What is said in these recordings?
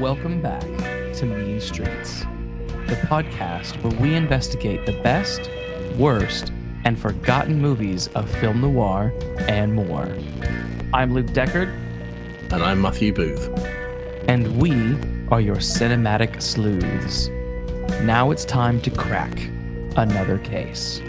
Welcome back to Mean Streets, the podcast where we investigate the best, worst, and forgotten movies of film noir and more. I'm Luke Deckard. And I'm Matthew Booth. And we are your cinematic sleuths. Now it's time to crack another case.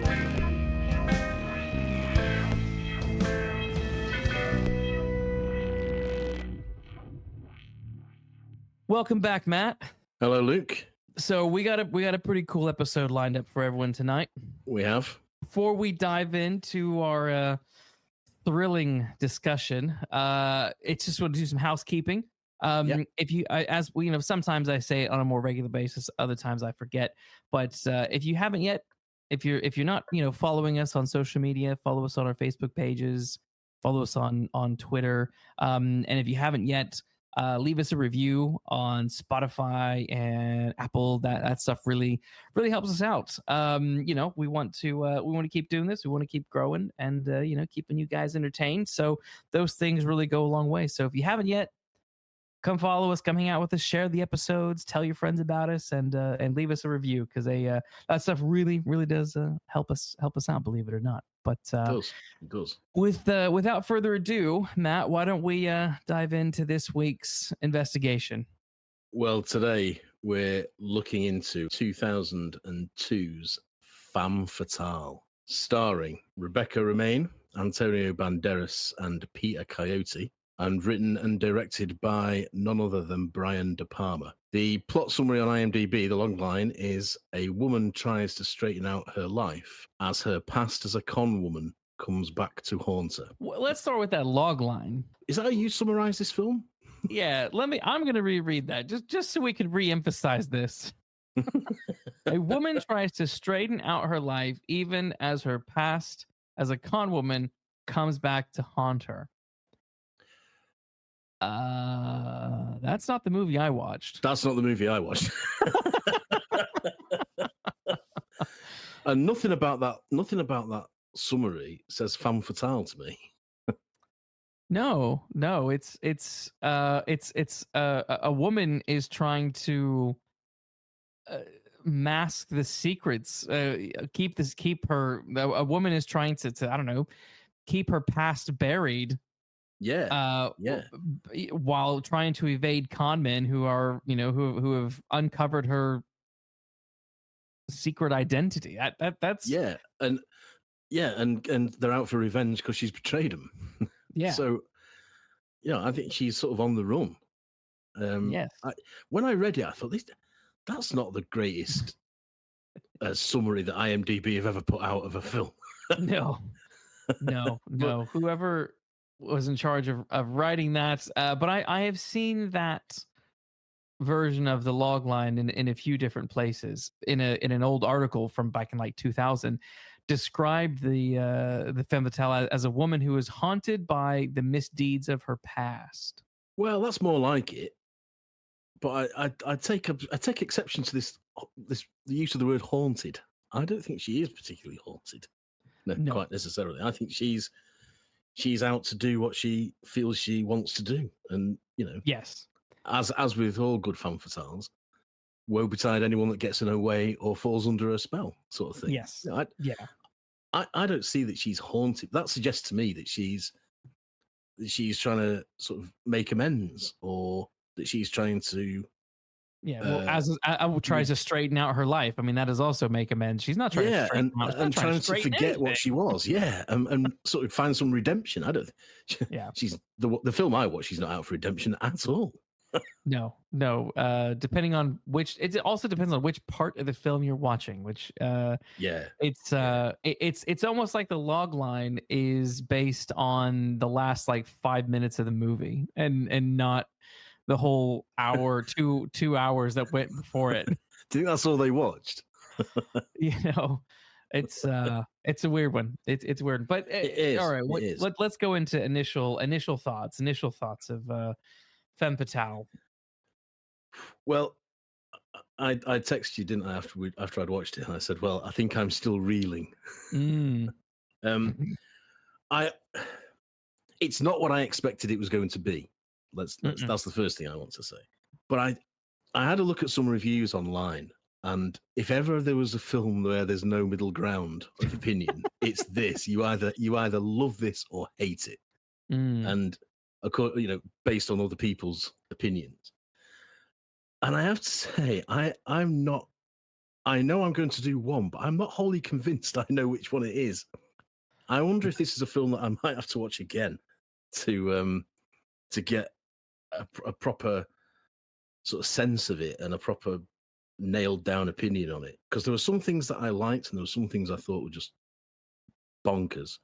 Welcome back, Matt. Hello, Luke. So we got a pretty cool episode lined up for everyone tonight. We have. Before we dive into our thrilling discussion, it's just want to do some housekeeping. Yep. As we, sometimes I say it on a more regular basis, other times I forget. But if you haven't yet, if you're not, following us on social media, follow us on our Facebook pages, follow us on Twitter, and if you haven't yet, leave us a review on Spotify and Apple. That stuff really helps us out. We want to keep doing this. We want to keep growing and keeping you guys entertained. So those things really go a long way. So if you haven't yet, come follow us, come hang out with us, share the episodes, tell your friends about us, and leave us a review, because that stuff really does help us out, believe it or not. But it does. Without further ado, Matt, why don't we dive into this week's investigation? Well, today we're looking into 2002's Femme Fatale, starring Rebecca Romijn, Antonio Banderas, and Peter Coyote, and written and directed by none other than Brian De Palma. The plot summary on IMDb, the logline, is: a woman tries to straighten out her life as her past as a con woman comes back to haunt her. Well, let's start with that logline. Is that how you summarize this film? Yeah, I'm going to reread that just so we could re-emphasize this. A woman tries to straighten out her life even as her past as a con woman comes back to haunt her. That's not the movie I watched. That's not the movie I watched. And nothing about that summary says femme fatale to me. No, it's a woman is trying to mask the secrets, a woman is trying to I don't know, keep her past buried. Yeah. While trying to evade con men who are, who have uncovered her secret identity. That's and they're out for revenge because she's betrayed them. Yeah. So, I think she's sort of on the run. Yes. When I read it, I thought that's not the greatest summary that IMDb have ever put out of a film. No. Whoever was in charge of writing that, but I have seen that version of the logline in a few different places. In an old article from back in like 2000, described the femme fatale as a woman who is haunted by the misdeeds of her past. Well, that's more like it, but I take exception to this the use of the word haunted. I don't think she is particularly haunted. No. Quite necessarily. I think she's out to do what she feels she wants to do. And, yes, as with all good femme fatales, woe betide anyone that gets in her way or falls under a spell, sort of thing. Yes. I don't see that she's haunted. That suggests to me that she's trying to sort of make amends, or that she's trying to... Yeah, well, as tries to straighten out her life. I mean, that is also make amends. She's not trying to straighten out. And trying to forget anything. What she was. Yeah, and sort of find some redemption. I don't. Yeah, she's the film I watch. She's not out for redemption at all. No. Depending on which, it also depends on which part of the film you're watching. Which, it's almost like the log line is based on the last like 5 minutes of the movie, and not the whole hour, 2 hours that went before it. Do you think that's all they watched? It's a weird one. It's weird, but it is. All right, let's go into initial thoughts of Femme Fatale. Well, I texted you, didn't I, after I'd watched it, and I said, well, I think I'm still reeling. It's not what I expected it was going to be. That's the first thing I want to say. But I had a look at some reviews online, and if ever there was a film where there's no middle ground of opinion, it's this. You either love this or hate it, and based on other people's opinions. And I have to say, I'm not. I know I'm going to do one, but I'm not wholly convinced I know which one it is. I wonder if this is a film that I might have to watch again to get a proper sort of sense of it and a proper nailed down opinion on it. Because there were some things that I liked and there were some things I thought were just bonkers.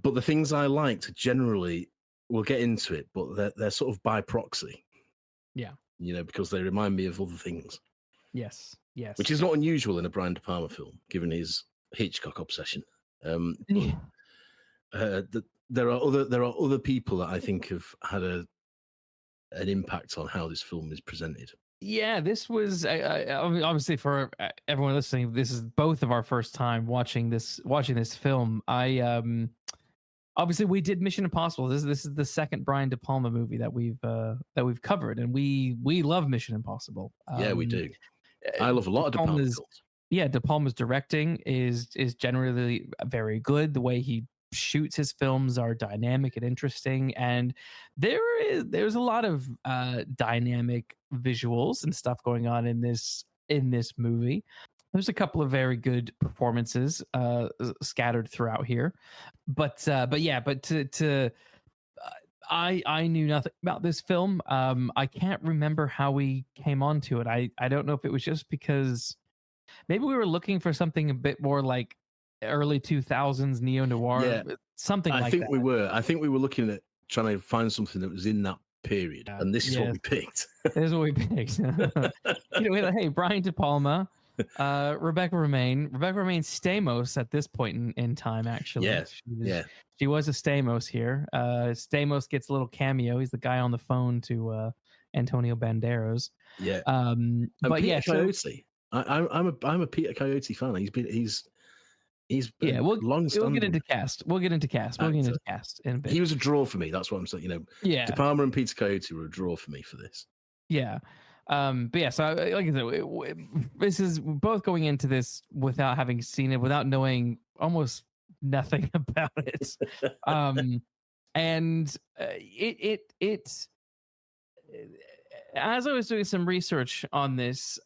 But the things I liked generally, we'll get into it, but they're sort of by proxy. Yeah. Because they remind me of other things. Yes. Which is not unusual in a Brian De Palma film, given his Hitchcock obsession. There are other people that I think have had an impact on how this film is presented. Yeah, this was obviously for everyone listening. This is both of our first time watching this film. Obviously we did Mission Impossible. This is the second Brian De Palma movie that we've covered, and we love Mission Impossible. Yeah, we do. I love a lot of De Palma films. Yeah, De Palma's directing is generally very good. The way he shoots his films are dynamic and interesting, and there's a lot of dynamic visuals and stuff going on in this movie. There's a couple of very good performances scattered throughout here, but I knew nothing about this film. I can't remember how we came onto it. I don't know if it was just because maybe we were looking for something a bit more like early 2000s neo-noir, something like that. I think we were looking at trying to find something that was in that period, and this is what we picked. This is what we picked. We had, hey, Brian De Palma, Rebecca Romijn. Rebecca Romijn Stamos at this point in time, actually. Yes. She was a Stamos here. Stamos gets a little cameo. He's the guy on the phone to Antonio Banderas. Yeah. But Peter yeah, Coyote. I'm a Peter Coyote fan. He's been we'll get into cast. We'll get into cast in a bit. He was a draw for me. That's what I'm saying. De Palma and Peter Coyote were a draw for me for this. Yeah. But yeah, so like I said, this is both going into this without having seen it, without knowing almost nothing about it. And it's as I was doing some research on this,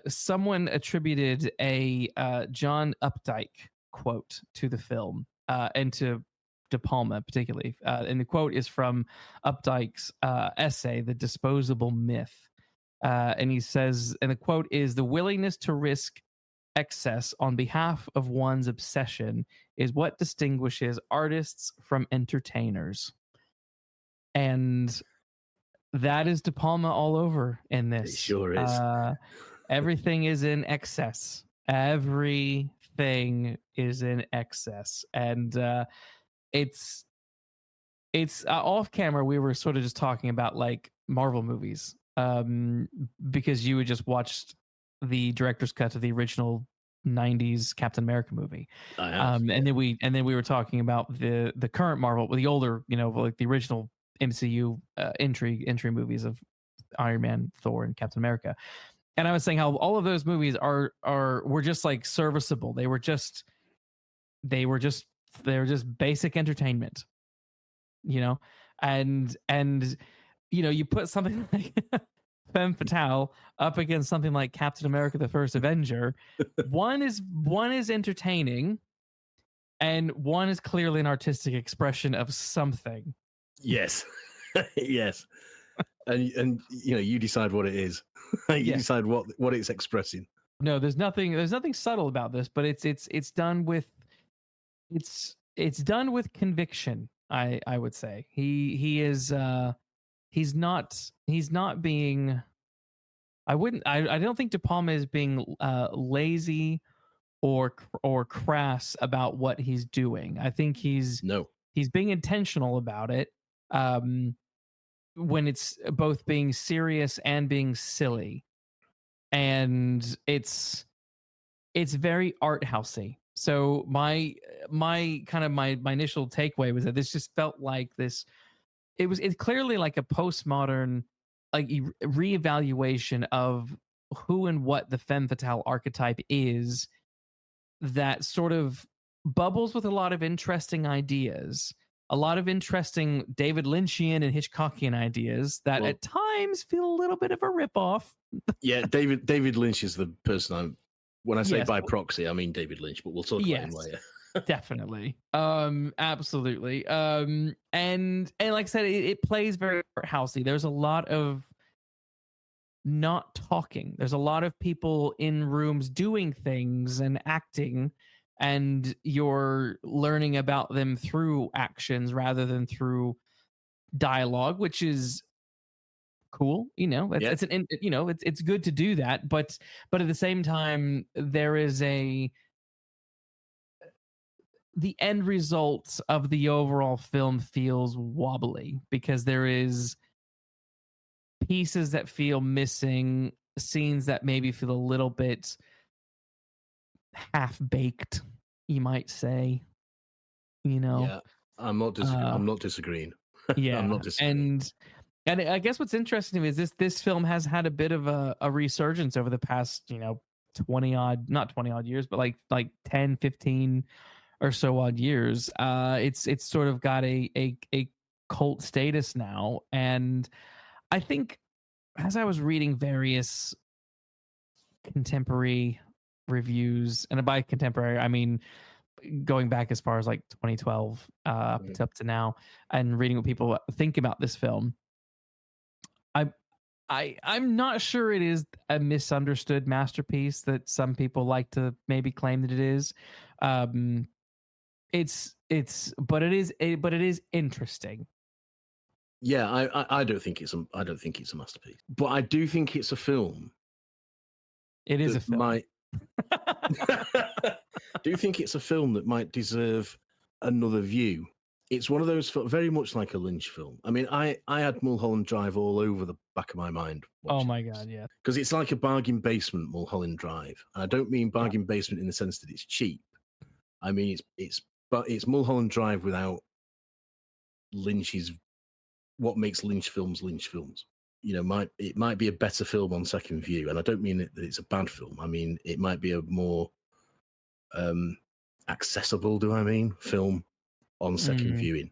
someone attributed a John Updike quote to the film and to De Palma particularly. And the quote is from Updike's essay, The Disposable Myth. And he says, and the quote is, "The willingness to risk excess on behalf of one's obsession is what distinguishes artists from entertainers." And that is De Palma all over in this. It sure is. Everything is in excess. Everything is in excess. And it's off camera. We were sort of just talking about like Marvel movies. Because you had just watched the director's cut of the original 90s Captain America movie. I have, and then we were talking about the current Marvel, the older, like the original MCU entry movies of Iron Man, Thor, and Captain America. And I was saying how all of those movies were just like serviceable. They were just basic entertainment, and you put something like Femme Fatale up against something like Captain America: The First Avenger. One is entertaining, and one is clearly an artistic expression of something. Yes, yes, and you decide what it is. You decide what it's expressing. No, there's nothing subtle about this, but it's done with conviction. I would say he is. He's not being. I don't think De Palma is being lazy or crass about what he's doing. I think he's being intentional about it. When it's both being serious and being silly, and it's very art housey. So my initial takeaway was that this just felt like this. It's clearly like a postmodern like reevaluation of who and what the femme fatale archetype is, that sort of bubbles with a lot of interesting ideas, a lot of interesting David Lynchian and Hitchcockian ideas that at times feel a little bit of a ripoff. Yeah, David Lynch is the person when I say by proxy, I mean David Lynch, but we'll talk about him later. Definitely. Absolutely. And like I said, it plays very housey. There's a lot of not talking. There's a lot of people in rooms doing things and acting, and you're learning about them through actions rather than through dialogue, which is cool. It's good to do that, but at the same time, there is the end result of the overall film feels wobbly because there is pieces that feel missing, scenes that maybe feel a little bit half-baked, you might say. Yeah, I'm not disagreeing. Yeah, I'm not disagreeing. And I guess what's interesting to me is this film has had a bit of a resurgence over the past 20 odd, not 20 odd years, but like 10, 15 or so odd years. It's sort of got a cult status now, and I think as I was reading various contemporary reviews, and by contemporary I mean going back as far as like 2012 up to now, and reading what people think about this film, I'm not sure it is a misunderstood masterpiece that some people like to maybe claim that it is. But it is interesting. Yeah, I don't think it's a masterpiece, but I do think it's a film. It is a film. Do you think it's a film that might deserve another view? It's one of those, very much like a Lynch film. I mean, I had Mulholland Drive all over the back of my mind. Oh my God, yeah. Because it's like a bargain basement Mulholland Drive. And I don't mean bargain basement in the sense that it's cheap. I mean, it's Mulholland Drive without Lynch's, what makes Lynch films Lynch films. It might be a better film on second view. And I don't mean that it's a bad film. I mean, it might be a more accessible, film on second viewing,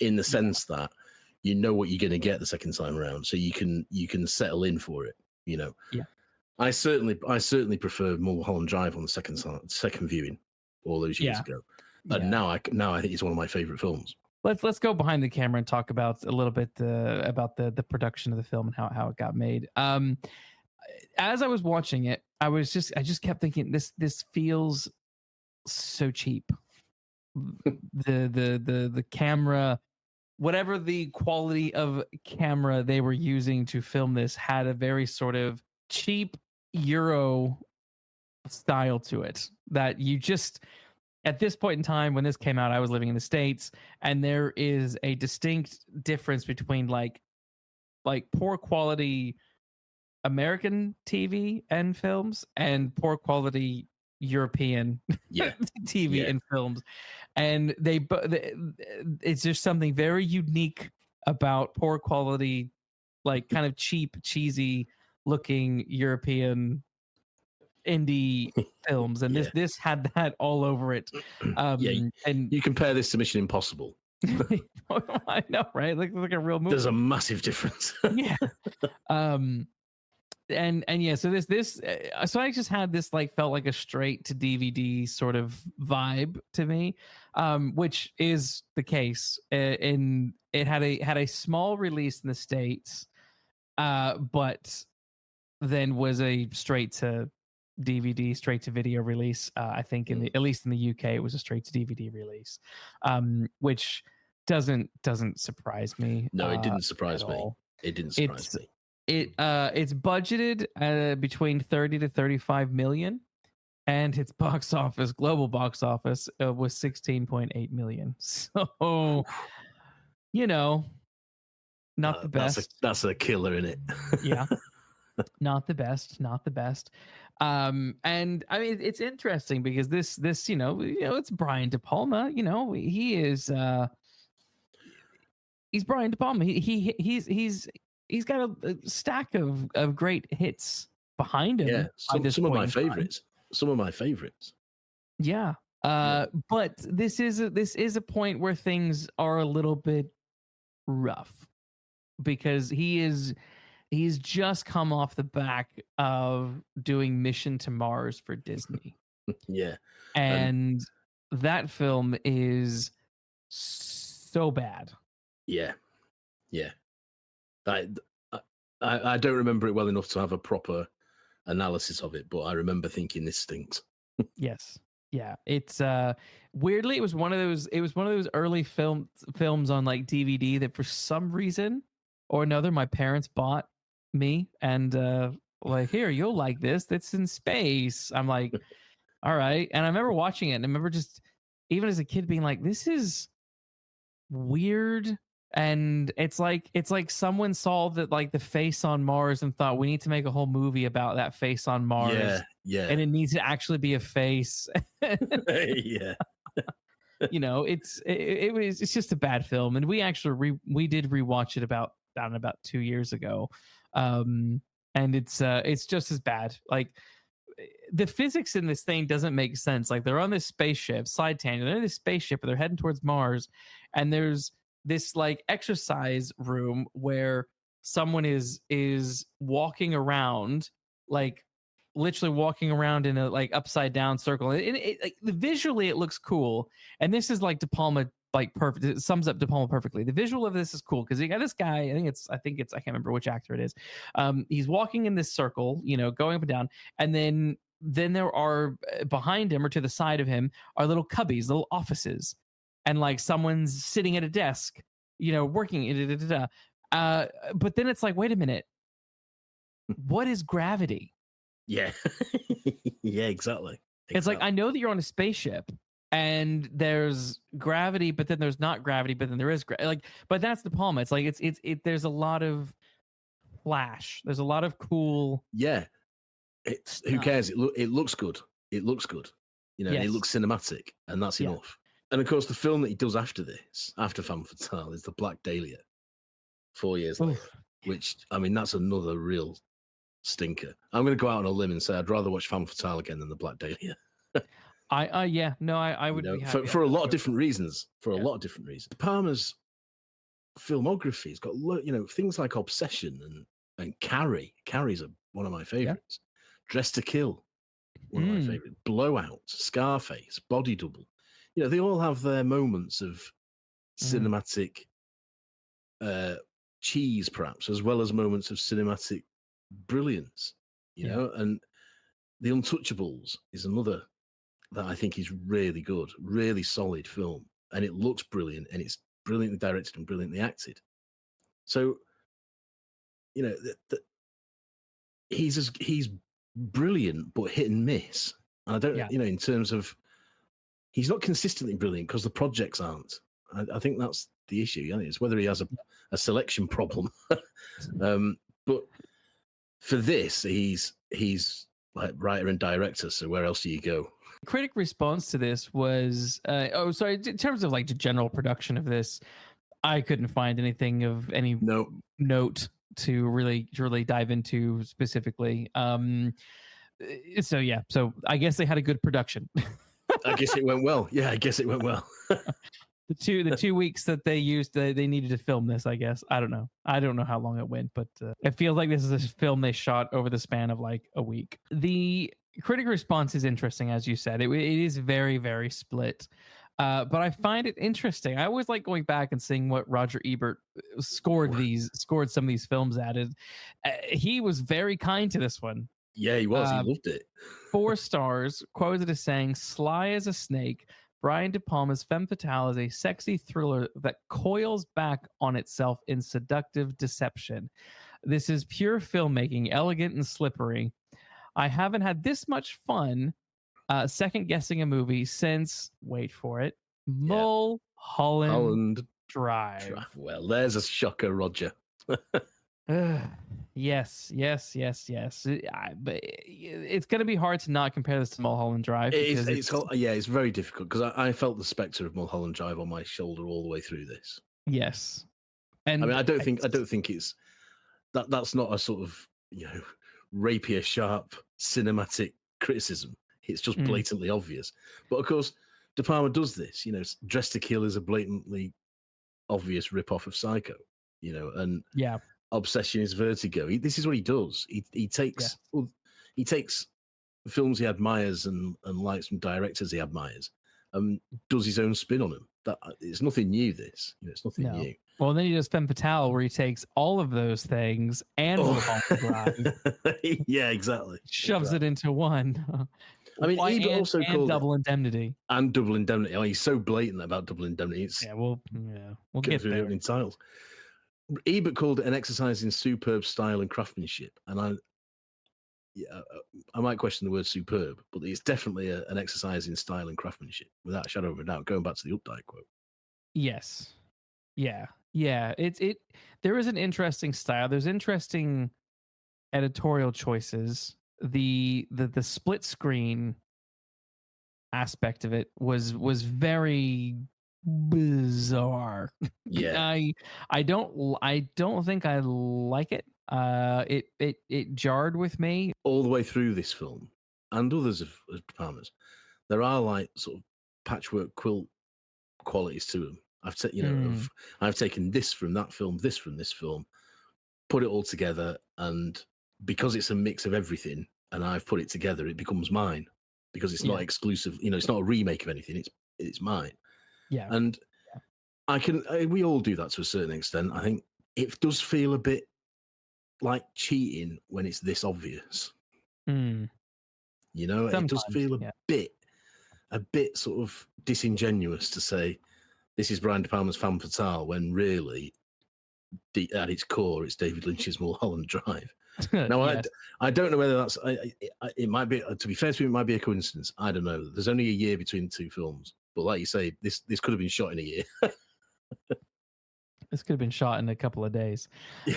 in the sense that you know what you're going to get the second time around, so you can settle in for it. I certainly prefer Mulholland Drive on the second viewing all those years ago, and now I think it's one of my favorite films. Let's go behind the camera and talk about a little bit about the production of the film and how it got made. As I was watching it, I just kept thinking this feels so cheap. The camera, whatever the quality of camera they were using to film this, had a very sort of cheap Euro style to it that you just, at this point in time when this came out, I was living in the States, and there is a distinct difference between like poor quality American TV and films and poor quality European TV and films, and it's just something very unique about poor quality, like kind of cheap, cheesy looking European indie films, and this had that all over it. And you compare this to Mission Impossible. I know, right? Like a real movie. There's a massive difference. So I just had this felt like a straight to DVD sort of vibe to me, which is the case. In it had a small release in the States, but then was a straight to DVD, straight to video release. I think at least in the UK, it was a straight to DVD release, which doesn't surprise me. No, it didn't surprise me. It didn't surprise me. It's budgeted between 30 to 35 million, and its global box office was 16.8 million. So, not the best. That's a killer in it. Yeah, not the best. And I mean, it's interesting because this it's Brian De Palma. He is he's Brian De Palma. He's he's got a stack of great hits behind him. Yeah, some of my favorites. Some of my favorites. Yeah. But this is a point where things are a little bit rough because he's just come off the back of doing Mission to Mars for Disney. Yeah. And that film is so bad. Yeah. Yeah. I don't remember it well enough to have a proper analysis of it, but I remember thinking this stinks. Yes. Yeah. It's weirdly it was one of those early films on like DVD that for some reason or another my parents bought me and like, here, you'll like this. That's in space. I'm like, all right. And I remember watching it and I remember just even as a kid being like, this is weird. And it's like someone saw that like the face on Mars and thought we need to make a whole movie about that face on Mars. Yeah. And it needs to actually be a face. Yeah. You know, it's just a bad film. And we actually we did rewatch it about 2 years ago. And it's just as bad. Like the physics in this thing doesn't make sense. Like they're on this spaceship, side tangent, they're in this spaceship and they're heading towards Mars, and there's this like exercise room where someone is walking around, like literally walking around in a like upside down circle. And it like visually it looks cool. And this is like De Palma like perfect. It sums up De Palma perfectly. The visual of this is cool because you got this guy. I think it's I can't remember which actor it is. He's walking in this circle, you know, going up and down, and then there are behind him or to the side of him are little cubbies, little offices, and like someone's sitting at a desk, you know, working. But then it's like, wait a minute, what is gravity? Yeah. Yeah, exactly. It's like, I know that you're on a spaceship and there's gravity, but then there's not gravity, but then there is but that's De Palma. It's like there's a lot of flash. There's a lot of cool. Yeah. Who cares? It looks good. It looks good. You know, yes. It looks cinematic, and that's enough. And of course, the film that he does after this, after Femme Fatale, is The Black Dahlia, 4 years later. Which, I mean, that's another real stinker. I'm going to go out on a limb and say I'd rather watch Femme Fatale again than The Black Dahlia. I would be happy for a lot of different reasons. A lot of different reasons. De Palma's filmography has got things like Obsession and Carrie. Carrie's one of my favorites. Dress to Kill, one of my favorites. Blowout, Scarface, Body Double. You know, they all have their moments of cinematic cheese, perhaps, as well as moments of cinematic brilliance. You know, and The Untouchables is another that I think is really good, really solid film, and it looks brilliant, and it's brilliantly directed and brilliantly acted. So, you know, he's brilliant, but hit and miss. And I don't, in terms of, he's not consistently brilliant because the projects aren't. I think that's the issue. It's whether he has a selection problem. But for this, he's like writer and director. So where else do you go? Critic response to this was, in terms of like the general production of this, I couldn't find anything of any note to really dive into specifically. So I guess they had a good production. I guess it went well. Yeah, I guess it went well. The 2 weeks that they used, they needed to film this, I guess. I don't know how long it went, but it feels like this is a film they shot over the span of like a week. The critic response is interesting, as you said. It is very, very split. But I find it interesting. I always like going back and seeing what Roger Ebert scored some of these films at. He was very kind to this one. Yeah, he was. He loved it. 4 stars, quoted as saying, "Sly as a snake, Brian De Palma's Femme Fatale is a sexy thriller that coils back on itself in seductive deception. This is pure filmmaking, elegant and slippery. I haven't had this much fun second guessing a movie since, wait for it, Mulholland Drive." Well, there's a shocker, Roger. Yes. But it's going to be hard to not compare this to Mulholland Drive. It's very difficult because I felt the spectre of Mulholland Drive on my shoulder all the way through this. Yes, and I mean, I don't think it's that's not a sort of rapier, sharp cinematic criticism. It's just blatantly obvious. But of course, De Palma does this. Dressed to Kill is a blatantly obvious rip-off of Psycho. And Obsession is Vertigo. This is what he does. He takes films he admires and likes from directors he admires, does his own spin on them. It's nothing new. This, it's nothing new. Well, then he does Femme Fatale, where he takes all of those things and yeah, exactly. Shoves it into one. I mean, Ebert also called Double Indemnity. And Double Indemnity. Oh, he's so blatant about Double Indemnity. We'll get through there. the opening titles. Ebert called it an exercise in superb style and craftsmanship, and I might question the word superb, but it's definitely an exercise in style and craftsmanship, without a shadow of a doubt. Going back to the Updike quote. Yes. Yeah. There is an interesting style. There's interesting editorial choices. The split screen aspect of it was very bizarre. Yeah. I don't think I like it. It jarred with me all the way through this film and others of De Palma's. There are like sort of patchwork quilt qualities to them. I've taken this from that film, this from this film, put it all together, and because it's a mix of everything, and I've put it together, it becomes mine because it's not exclusive. It's not a remake of anything. It's mine. Yeah, and we all do that to a certain extent. I think it does feel a bit like cheating when it's this obvious. Sometimes, it does feel a bit sort of disingenuous to say this is Brian De Palma's Femme Fatale when really at its core it's David Lynch's Mulholland Drive. Now I don't know whether that's it might be, to be fair to me, it might be a coincidence. I don't know. There's only a year between the two films, but like you say, this could have been shot in a year. This could have been shot in a couple of days. They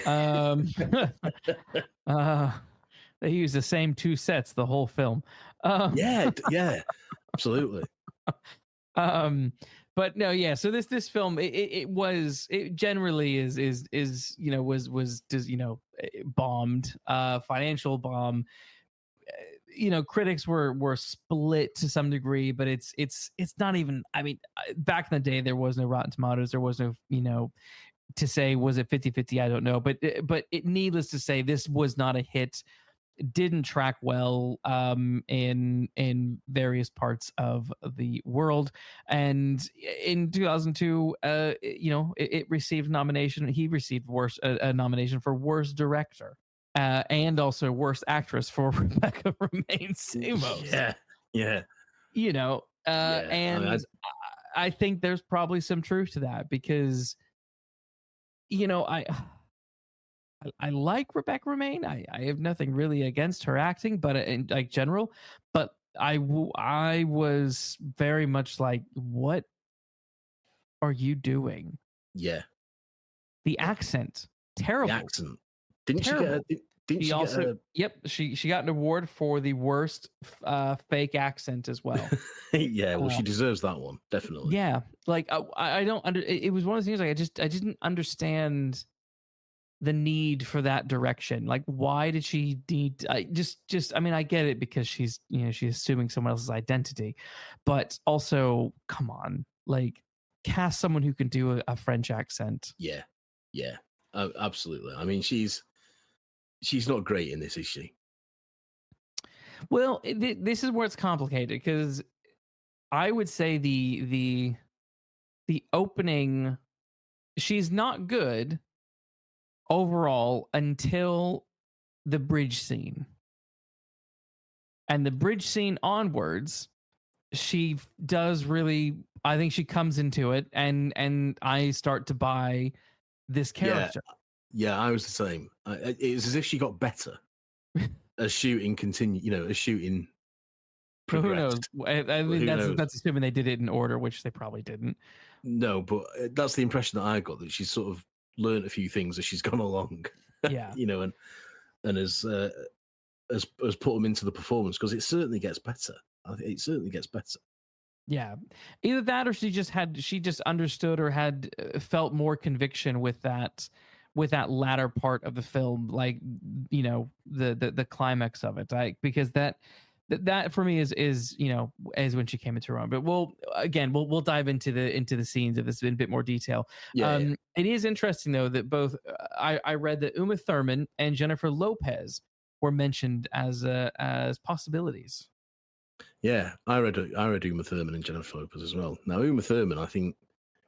use the same two sets the whole film. Yeah, absolutely. But no, yeah. So this film, it generally was bombed, financial bomb. Critics were split to some degree, but it's not even. I mean, back in the day, there was no Rotten Tomatoes. There was no, to say was it 50-50, I don't know. But needless to say, this was not a hit. Didn't track well in various parts of the world, and in 2002 it received nomination. He received a nomination for worst director and also worst actress for Rebecca Romijn Stamos. And I think there's probably some truth to that, because I like Rebecca Romijn. I have nothing really against her acting, but in like general, but I was very much like, what are you doing? Yeah. The accent, terrible. The accent. Didn't she also? Yep. She got an award for the worst fake accent as well. Yeah. Well, she deserves that one, definitely. Yeah. Like I don't it was one of the things, like I didn't understand the need for that direction. Like, why did she need? I mean, I get it because she's assuming someone else's identity, but also, come on, like, cast someone who can do a French accent. Yeah, absolutely. I mean, she's not great in this, is she? Well, this is where it's complicated, because I would say the opening, she's not good overall until the bridge scene, and the bridge scene onwards, she does really. I think she comes into it, and I start to buy this character. Yeah, I was the same. It was as if she got better as shooting continued. As shooting progressed. Who knows? I mean, that's assuming they did it in order, which they probably didn't. No, but that's the impression that I got, that she's sort of learned a few things as she's gone along. Yeah. And has put them into the performance, because it certainly gets better. It certainly gets better. Yeah. Either that, or she just understood, or had felt more conviction with that with that latter part of the film, like, you know, the climax of it, because that for me is you know, is when she came into her own. But we'll dive into the scenes of this in a bit more detail. Yeah. It is interesting though that both I read that Uma Thurman and Jennifer Lopez were mentioned as possibilities. Yeah, I read Uma Thurman and Jennifer Lopez as well. Now Uma Thurman, I think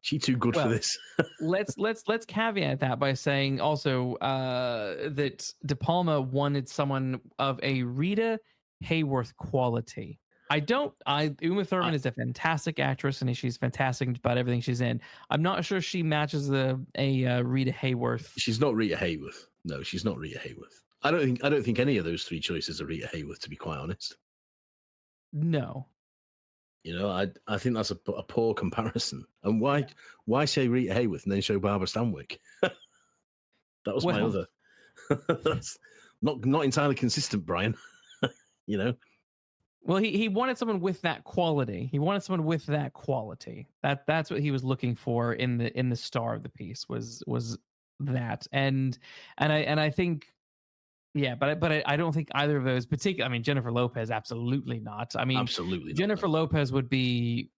she's too good for this. let's caveat that by saying also that De Palma wanted someone of a Rita Hayworth quality. Uma Thurman is a fantastic actress and she's fantastic about everything she's in. I'm not sure she matches a Rita Hayworth. She's not Rita Hayworth. No, she's not Rita Hayworth. I don't think any of those three choices are Rita Hayworth, to be quite honest. No. You know, I think that's a poor comparison. And why say Rita Hayworth and then show Barbara Stanwyck? That was my other. That's not entirely consistent, Brian. You know. Well, he wanted someone with that quality. That's what he was looking for in the star of the piece was that. And I think, yeah, but I don't think either of those particular. I mean, Jennifer Lopez, absolutely not. I mean, absolutely not, Jennifer Lopez would be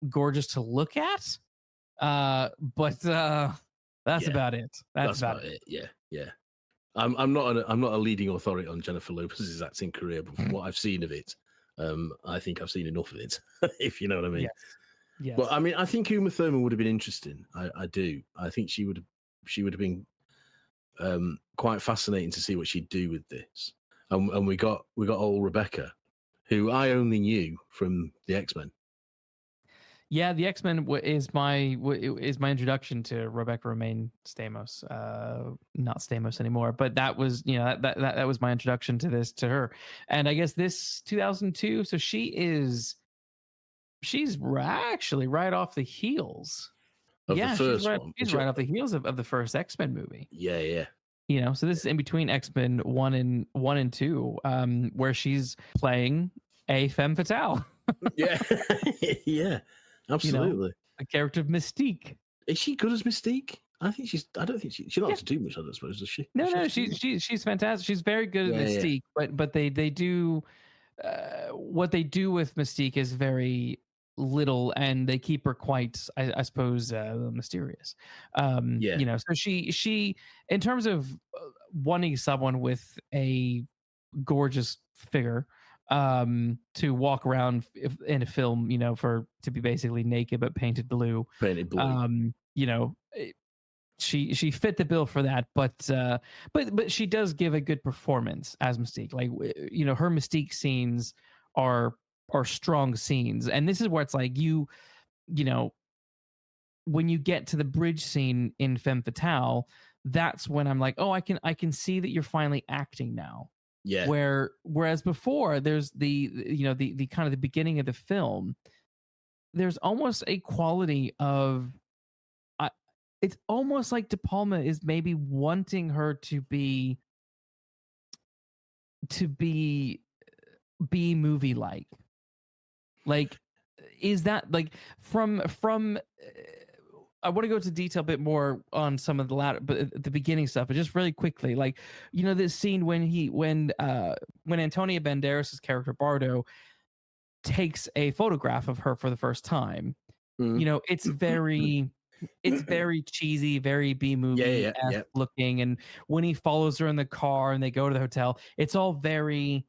gorgeous to look at, but that's about it. That's about it. Yeah. I'm not a leading authority on Jennifer Lopez's acting career, but from what I've seen of it, I think I've seen enough of it, if you know what I mean. Yes. But I mean, I think Uma Thurman would have been interesting. I do. I think she would have been quite fascinating to see what she'd do with this. And we got old Rebecca, who I only knew from the X-Men. Yeah, the X-Men is my introduction to Rebecca Romijn Stamos. Not Stamos anymore, but that was, you know, that was my introduction to her. And I guess this 2002, so she's actually right off the heels. Of the first one. She's right off the heels of the first X-Men movie. Yeah. You know, so this is in between X-Men 1 and 2, where she's playing a femme fatale. Yeah. Yeah. Absolutely. You know, a character of Mystique. Is she good as Mystique? I don't think she don't have to do much, I don't suppose, does she? No, she's fantastic. She's very good at Mystique, but they do what they do with Mystique is very little, and they keep her quite, I suppose, mysterious. You know, so she in terms of wanting someone with a gorgeous figure to walk around in a film, you know, to be basically naked but painted blue. You know, she fit the bill for that, but she does give a good performance as Mystique. Like, you know, her Mystique scenes are strong scenes, and this is where it's like you know, when you get to the bridge scene in Femme Fatale, that's when I'm like, oh, I can see that you're finally acting now. Yeah. Whereas before, there's the kind of the beginning of the film, there's almost a quality of, it's almost like De Palma is maybe wanting her to be B-movie like, is that like from I want to go into detail a bit more on some of the latter, but the beginning stuff, but just really quickly, like, you know, this scene when Antonio Banderas' character Bardo takes a photograph of her for the first time, you know, it's very cheesy, very B-movie looking. And when he follows her in the car and they go to the hotel, it's all very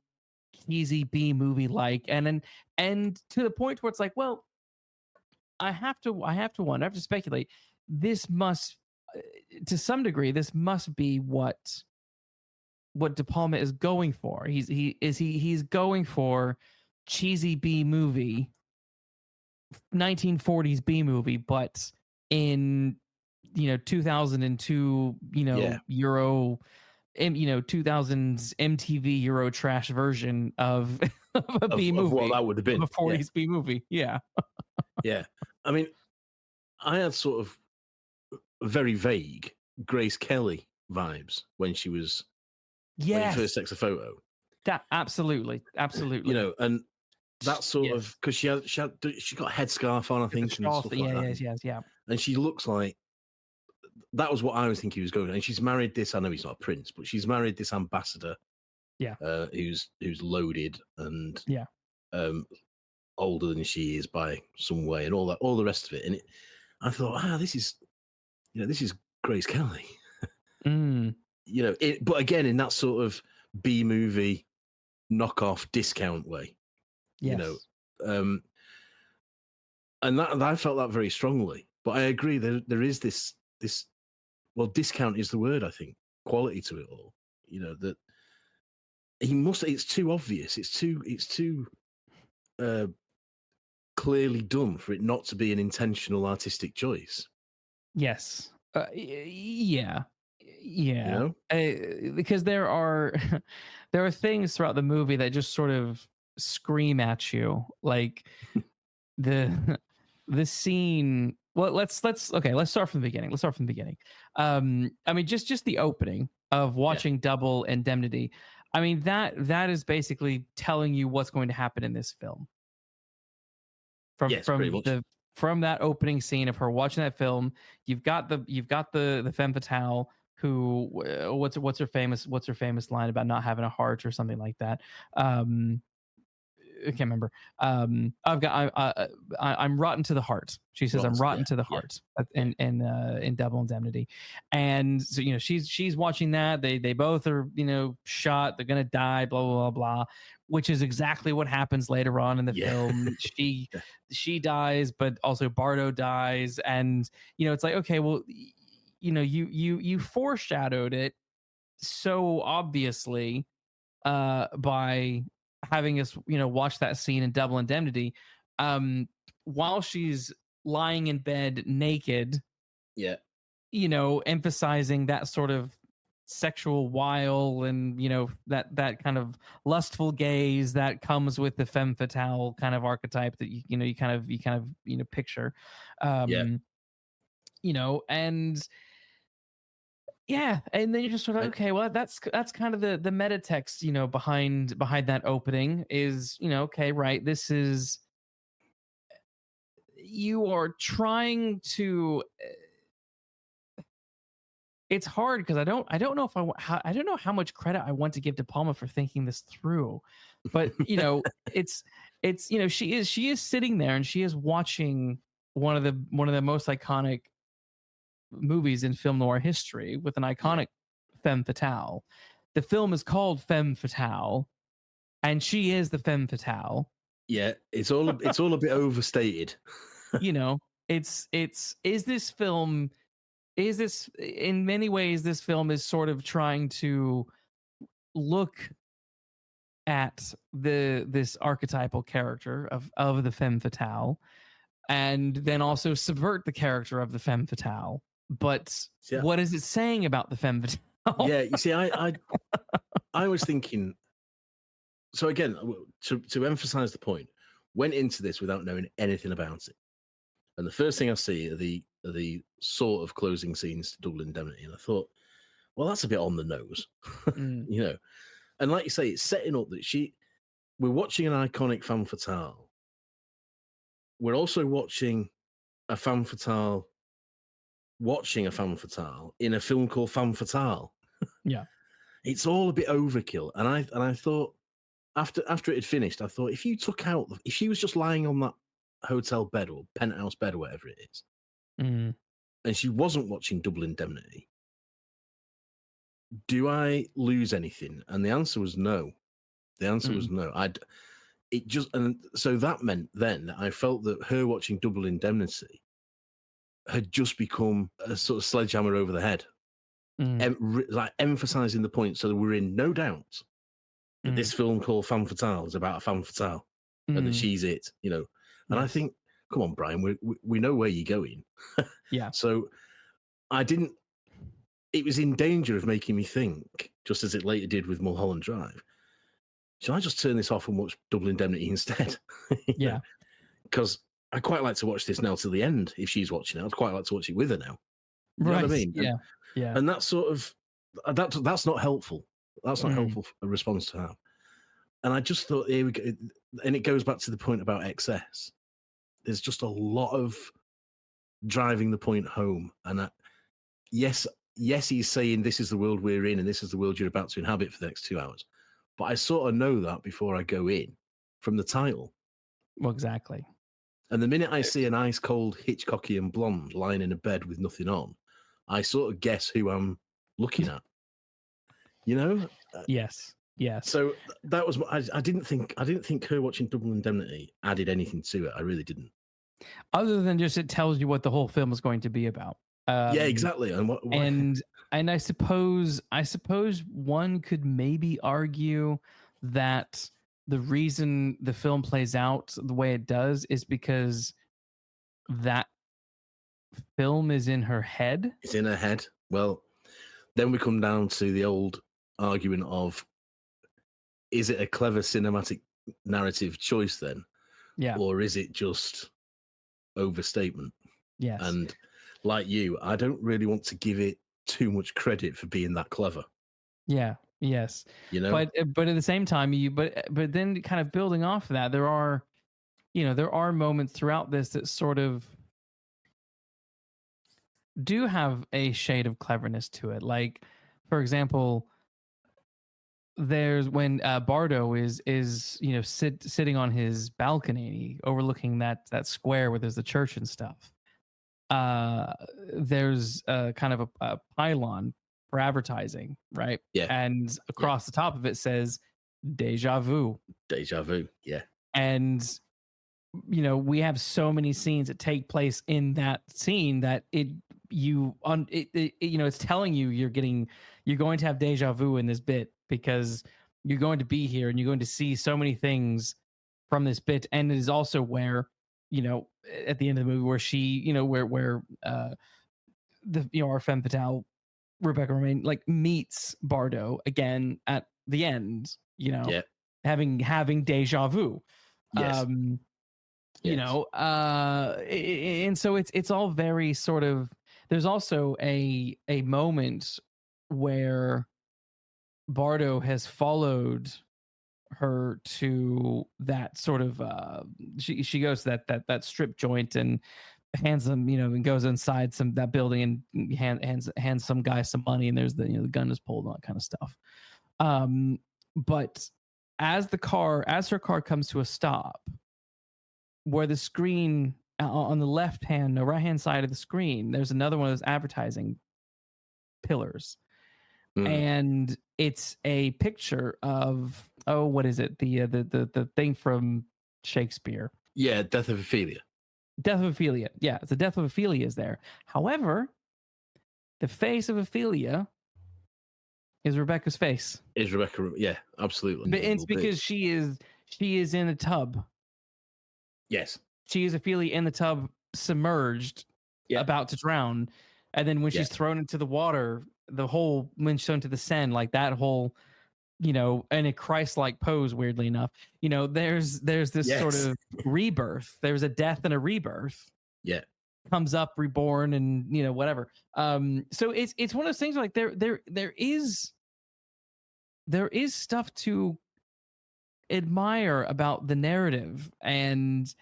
cheesy B-movie like, and to the point where it's like, well, I have to wonder, I have to speculate. This must, to some degree, this must be what De Palma is going for. He's going for cheesy B movie, 1940s B movie, but in, you know, 2002, you know, Euro, you know, 2000s MTV Euro trash version of a B movie. What that would have been. A 40s B movie. Yeah. Yeah. I mean, I had sort of very vague Grace Kelly vibes when she was when he first takes a photo. That absolutely. You know, and that sort of, because she got a headscarf on, I think, and stuff like that. Yeah. And she looks like that was what I was thinking he was going. And she's married this. I know he's not a prince, but she's married this ambassador. Yeah. Who's loaded and Yeah. Older than she is by some way, and all the rest of it. And I thought, this is Grace Kelly. But again, in that sort of B movie knockoff discount way. Yes. And that I felt that very strongly. But I agree there is this discount is the word, I think, quality to it all. That it's too obvious. It's too clearly done for it not to be an intentional artistic choice. Yes. Yeah. Because there are things throughout the movie that just sort of scream at you, like the scene. Well, let's start from the beginning. I mean, just the opening of watching Double Indemnity. I mean, that is basically telling you what's going to happen in this film. From that opening scene of her watching that film, you've got the femme fatale who what's her famous line about not having a heart or something like that. I can't remember. I'm rotten to the heart. She says, I'm rotten to the heart in Double Indemnity. And so, she's watching that. They both are, shot. They're going to die, blah, blah, blah, blah, which is exactly what happens later on in the film. She dies, but also Bardo dies. And, it's like, okay, well, you foreshadowed it so obviously by having us watch that scene in Double Indemnity while she's lying in bed naked, emphasizing that sort of sexual wile and that kind of lustful gaze that comes with the femme fatale kind of archetype that you kind of picture. And and then you're just sort of okay. Well, that's kind of the meta text, behind that opening is, okay, right. This is, you are trying to. It's hard because I don't know I don't know how much credit I want to give De Palma for thinking this through, but it's she is sitting there and she is watching one of the most iconic movies in film noir history with an iconic femme fatale. The film is called Femme Fatale, and she is the femme fatale. Yeah, it's all a bit overstated. Is this in many ways this film is sort of trying to look at this archetypal character of the femme fatale, and then also subvert the character of the femme fatale. But what is it saying about the femme fatale? Yeah, you see, I was thinking. So again, to emphasize the point, went into this without knowing anything about it, and the first thing I see are the sort of closing scenes to Double Indemnity, and I thought, well, that's a bit on the nose, And like you say, it's setting up that we're watching an iconic femme fatale. We're also watching a femme fatale. Watching a femme fatale in a film called Femme Fatale. Yeah, it's all a bit overkill. And I thought after it had finished, I thought if she was just lying on that hotel bed or penthouse bed or whatever it is, and she wasn't watching Double Indemnity, do I lose anything? And the answer was no. Was no. And so that meant then that I felt that her watching Double Indemnity had just become a sort of sledgehammer over the head, like emphasizing the point, so that we're in no doubt that this film called Femme Fatale is about a femme fatale and that she's it, And I think, come on, Brian, we know where you're going. Yeah. So it was in danger of making me think, just as it later did with Mulholland Drive, shall I just turn this off and watch Double Indemnity instead? Yeah. Because I quite like to watch this now till the end. If she's watching it, I'd quite like to watch it with her now. You know what I mean? Yeah. And that's sort of that's not helpful. That's not helpful a response to have. And I just thought, here we go. And it goes back to the point about excess. There's just a lot of driving the point home, and yes, he's saying this is the world we're in and this is the world you're about to inhabit for the next 2 hours. But I sort of know that before I go in from the title. Well, exactly. And the minute I see an ice cold Hitchcockian blonde lying in a bed with nothing on, I sort of guess who I'm looking at. You know? Yes. So that was I didn't think her watching Double Indemnity added anything to it. I really didn't. Other than just it tells you what the whole film is going to be about. Yeah, exactly. And I suppose one could maybe argue that the reason the film plays out the way it does is because that film is in her head. It's in her head. Well, then we come down to the old argument of, is it a clever cinematic narrative choice then? Yeah. Or is it just overstatement? Yes. And like you, I don't really want to give it too much credit for being that clever. Yeah. Yes. You know? But at the same time, but then kind of building off of that, there are moments throughout this that sort of do have a shade of cleverness to it. Like, for example, there's when Bardo is sitting on his balcony overlooking that square where there's the church and stuff. There's kind of a pylon for advertising, right? Yeah. And across the top of it says "Deja Vu." Deja vu. Yeah. And we have so many scenes that take place in that scene that it's telling you you're going to have deja vu in this bit because you're going to be here and you're going to see so many things from this bit. And it is also where at the end of the movie where she where our femme fatale Rebecca Romijn meets Bardo again at the end, having deja vu. Yes. And so it's all very sort of. There's also a moment where Bardo has followed her to that sort of she goes to that strip joint and hands them and goes inside that building and hands some guy some money, and there's the gun is pulled, all that kind of stuff. But as her car comes to a stop, where the screen on the right hand side of the screen, there's another one of those advertising pillars. And it's a picture of, what is it? The thing from Shakespeare. Yeah, Death of Ophelia. Death of Ophelia. Yeah, the death of Ophelia is there. However, the face of Ophelia is Rebecca's face. Is Rebecca? Yeah, absolutely. But it's because she is in a tub. Yes. She is Ophelia in the tub, submerged, about to drown. And then when she's thrown into the water, when she's thrown to the Seine, like that whole, in a Christ-like pose, weirdly enough, there's this sort of rebirth. There's a death and a rebirth. Yeah. Comes up, reborn, and whatever. So it's one of those things like there is stuff to admire about the narrative and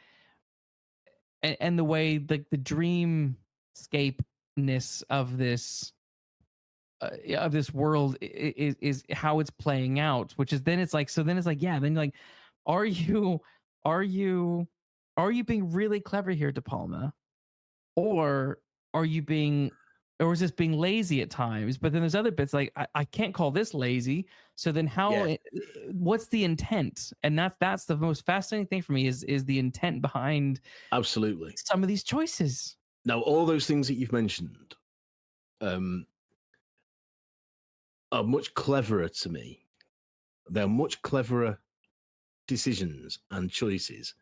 the way the dreamscapeness of this world is how it's playing out, which is then it's like are you being really clever here, De Palma, or is this being lazy at times? But then there's other bits like I can't call this lazy. So then what's the intent? And that's the most fascinating thing for me is the intent behind absolutely some of these choices. Now, all those things that you've mentioned are much cleverer to me. They're much cleverer decisions and choices,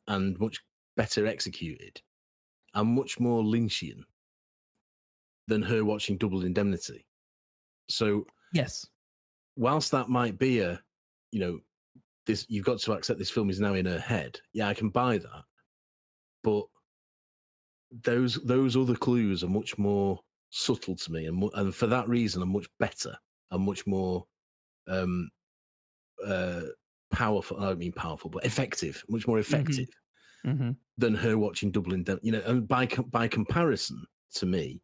and much better executed, and much more Lynchian than her watching Double Indemnity. So yes, whilst that might be this, you've got to accept this film is now in her head. Yeah, I can buy that, but those other clues are much more subtle to me, and for that reason, are much better and much more powerful. I don't mean powerful, but effective. Much more effective than her watching Double Indemnity. And by comparison, to me,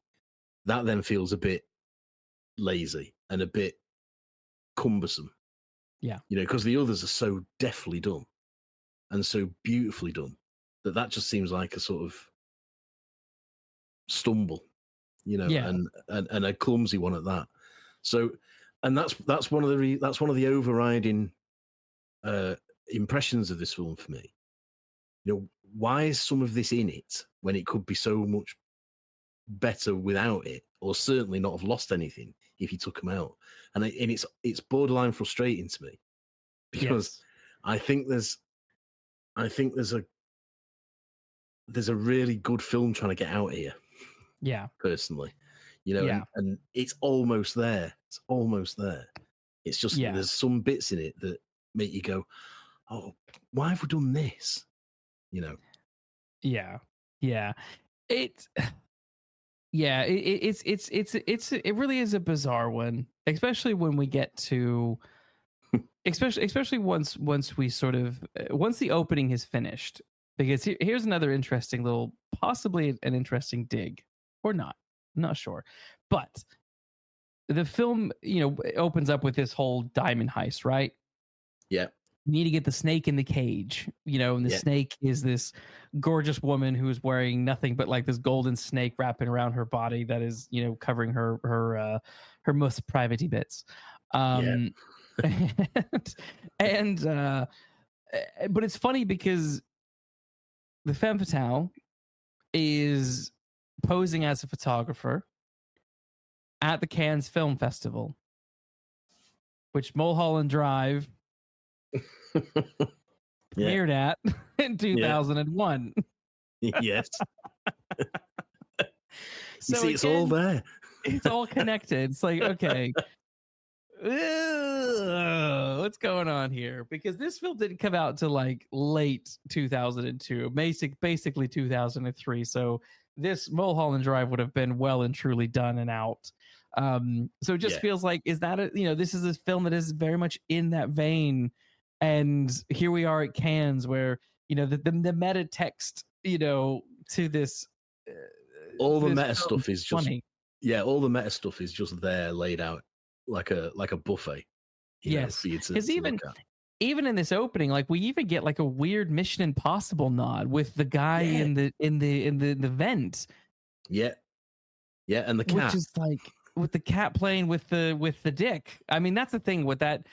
that then feels a bit lazy and a bit cumbersome. Yeah. Because the others are so deftly done and so beautifully done that just seems like a sort of stumble, Yeah. and a clumsy one at that. So, and that's one of the overriding impressions of this film for me. Why is some of this in it when it could be so much better without it, or certainly not have lost anything if you took them out? And it's borderline frustrating to me, because I think there's a really good film trying to get out here. Yeah. Personally, Yeah. and it's almost there. It's almost there. It's just that there's some bits in it that make you go, "Oh, why have we done this?" Yeah. Yeah. It really is a bizarre one, especially when we get to especially once we sort of once the opening is finished, because here's another interesting little, possibly an interesting dig, or not, I'm not sure, but the film opens up with this whole diamond heist, right? Yeah. You need to get the snake in the cage, and the snake is this gorgeous woman who's wearing nothing but like this golden snake wrapping around her body that is, covering her most private bits. And but it's funny because the femme fatale is posing as a photographer at the Cannes Film Festival, which Mulholland Drive premiered at in 2001. Yes. So see, it's all there. It's all connected. It's like, okay, what's going on here? Because this film didn't come out till like late 2002, basically 2003. So this Mulholland Drive would have been well and truly done and out. So it just feels like, is that this is a film that is very much in that vein. And here we are at Cannes, where the meta text, to this, all the meta stuff is just funny. All the meta stuff is just there, laid out like a buffet. Yes, for you to even look at. Even in this opening, like we even get like a weird Mission Impossible nod with the guy in the vent. Yeah, and the cat, which is like with the cat playing with the dick. I mean, that's the thing with that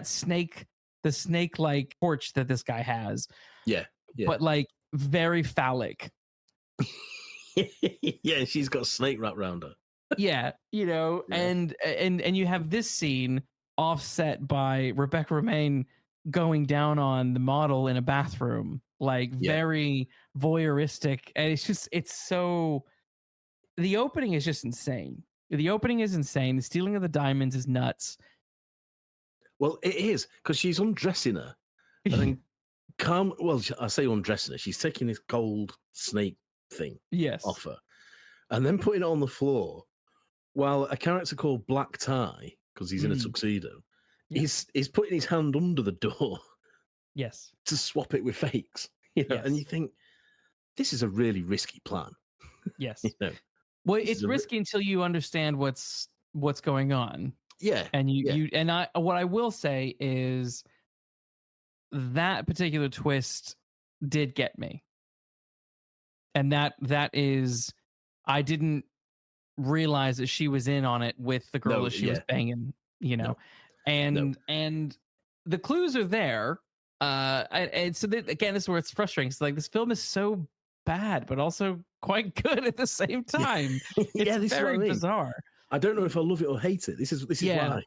snake. The snake like porch that this guy has. Yeah. But like very phallic. Yeah, she's got a snake wrapped around her. Yeah, and you have this scene offset by Rebecca Romijn going down on the model in a bathroom, like very voyeuristic. And it's so, the opening is just insane. The opening is insane. The stealing of the diamonds is nuts. Well, it is, because she's undressing her. And then I say undressing her. She's taking this gold snake thing off her and then putting it on the floor, while a character called Black Tie, because he's in a tuxedo, he's putting his hand under the door to swap it with fakes. And you think, this is a really risky plan. Well, it's risky until you understand what's going on. What I will say is that particular twist did get me. And that is, I didn't realize that she was in on it with the girl that she was banging, and the clues are there. And so that, again, this is where it's frustrating. It's like, this film is so bad, but also quite good at the same time. It's very bizarre. I don't know if I love it or hate it. This is why.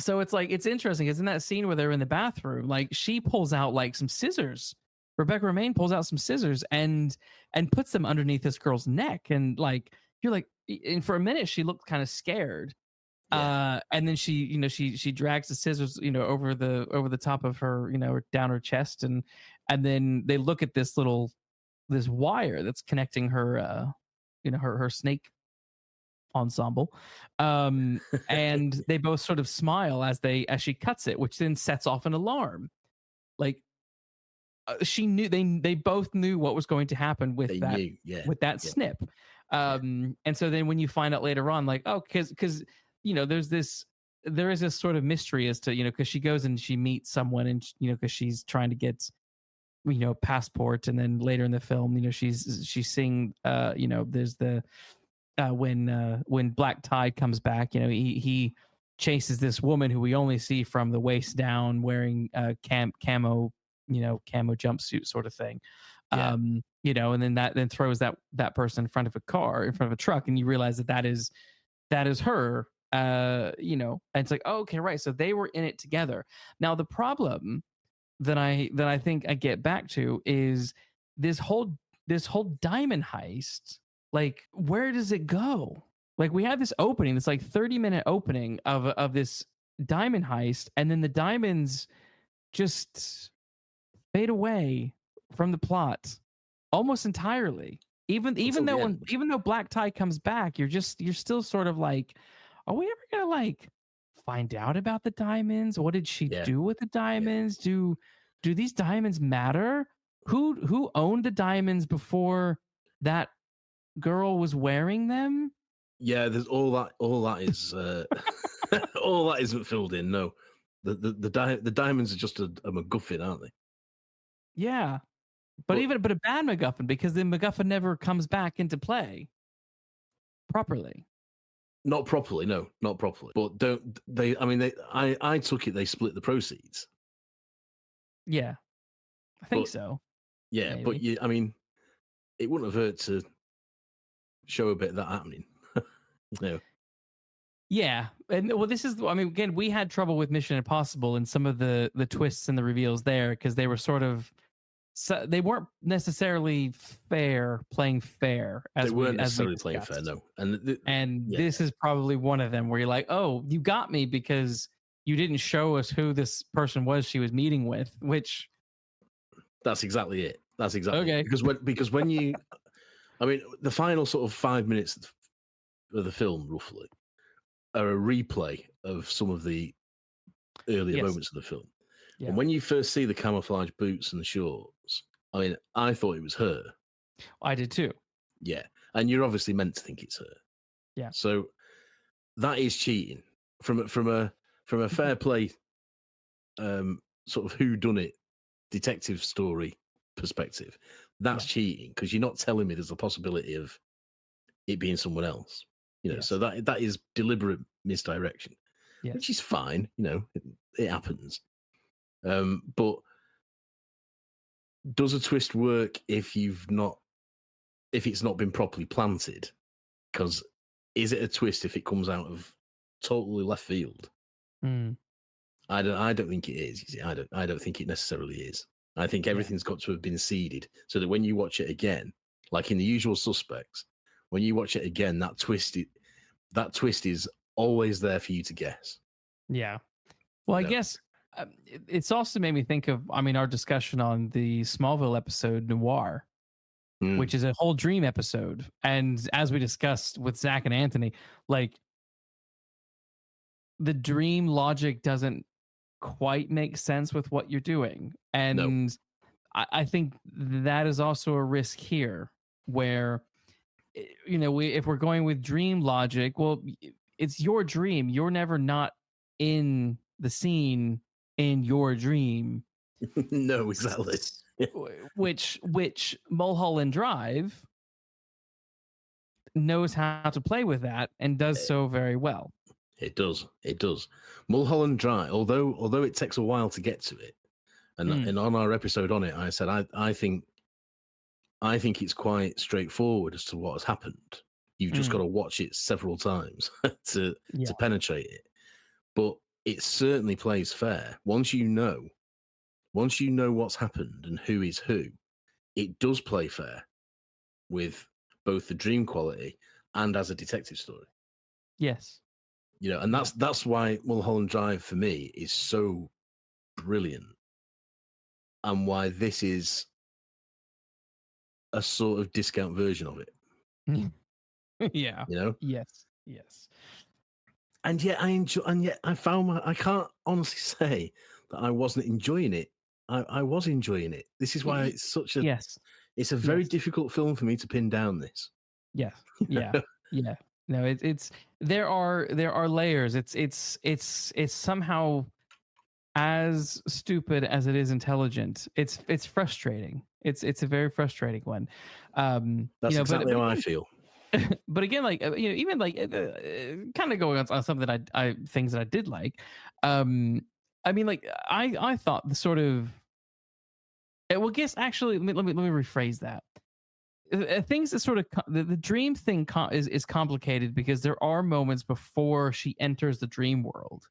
So it's like, it's interesting because in that scene where they're in the bathroom, like she pulls out like some scissors. Rebecca Romijn pulls out some scissors and puts them underneath this girl's neck, and like you're like, and for a minute she looked kind of scared. And then she drags the scissors over the top of her, down her chest, and then they look at this wire that's connecting her her snake ensemble, and they both sort of smile as she cuts it, which then sets off an alarm. Like she knew, they both knew what was going to happen with that snip. And so then when you find out later on, like, oh, because there is this sort of mystery as to, because she goes and she meets someone, and because she's trying to get passport, and then later in the film, she's seeing there's the when Black Tide comes back, he chases this woman who we only see from the waist down, wearing camo jumpsuit sort of thing. Yeah. And then throws that person in front of a truck, and you realize that is her. And it's like, oh, okay, right. So they were in it together. Now the problem that I think I get back to is this whole diamond heist. Like, where does it go? Like, we have this opening, this like 30-minute opening of this diamond heist, and then the diamonds just fade away from the plot almost entirely. Even though Black Tie comes back, you're still sort of like, are we ever gonna like find out about the diamonds? What did she do with the diamonds? Do these diamonds matter? Who owned the diamonds before that girl was wearing them? Yeah, there's all that is all that isn't filled in. No, the diamonds are just a MacGuffin, aren't they? Yeah, but a bad MacGuffin, because the MacGuffin never comes back into play properly. Not properly, no, not properly. But don't they? I mean, I took it they split the proceeds. Yeah, I think so. Yeah, maybe. But I mean, it wouldn't have hurt to show a bit of that happening. No. Yeah, and well, this is. I mean, again, we had trouble with Mission Impossible and some of the twists and the reveals there, because they were sort of. So they weren't necessarily playing fair. They weren't necessarily playing fair, no. And this is probably one of them where you're like, oh, you got me because you didn't show us who this person was she was meeting with, which... That's exactly it. That's exactly okay. It. Because when you... I mean, the final sort of 5 minutes of the film, roughly, are a replay of some of the earlier moments of the film. Yeah. And when you first see the camouflage boots and the shorts, I mean, I thought it was her. I did too. Yeah. And you're obviously meant to think it's her. Yeah. So that is cheating from a fair play sort of whodunit detective story perspective. That's cheating, because you're not telling me there's a possibility of it being someone else. So that is deliberate misdirection, which is fine. It happens. But does a twist work if it's not been properly planted? Because is it a twist if it comes out of totally left field? I don't think it is. I don't think it necessarily is. I think everything's got to have been seeded, so that when you watch it again, like in The Usual Suspects, when you watch it again, that twist is always there for you to guess. Yeah. Well, I guess it's also made me think of, our discussion on the Smallville episode Noir, which is a whole dream episode. And as we discussed with Zach and Anthony, like, the dream logic doesn't quite make sense with what you're doing. And I think that is also a risk here, where, if we're going with dream logic, well, it's your dream. You're never not in the scene in your dream. No, exactly. which Mulholland Drive knows how to play with that and does so very well. It does. Mulholland Drive, although it takes a while to get to it, and on our episode on it, I said I think it's quite straightforward as to what has happened. You've just got to watch it several times to penetrate it. But it certainly plays fair. Once you know what's happened and who is who, it does play fair with both the dream quality and as a detective story. Yes. And that's why Mulholland Drive for me is so brilliant, and why this is a sort of discount version of it. Yeah. Yes. And yet I found I can't honestly say that I wasn't enjoying it. I was enjoying it. This is why it's such a it's a very difficult film for me to pin down this. Yes. Yeah. Yeah. No, it's there are layers. It's somehow as stupid as it is intelligent. It's frustrating. It's a very frustrating one. That's exactly But how I again, feel. but again, like even like kind of going on something that I things that I did like. Um, I mean, like I thought the sort of well, guess actually let me rephrase that. Things that sort of the dream thing is complicated because there are moments before she enters the dream world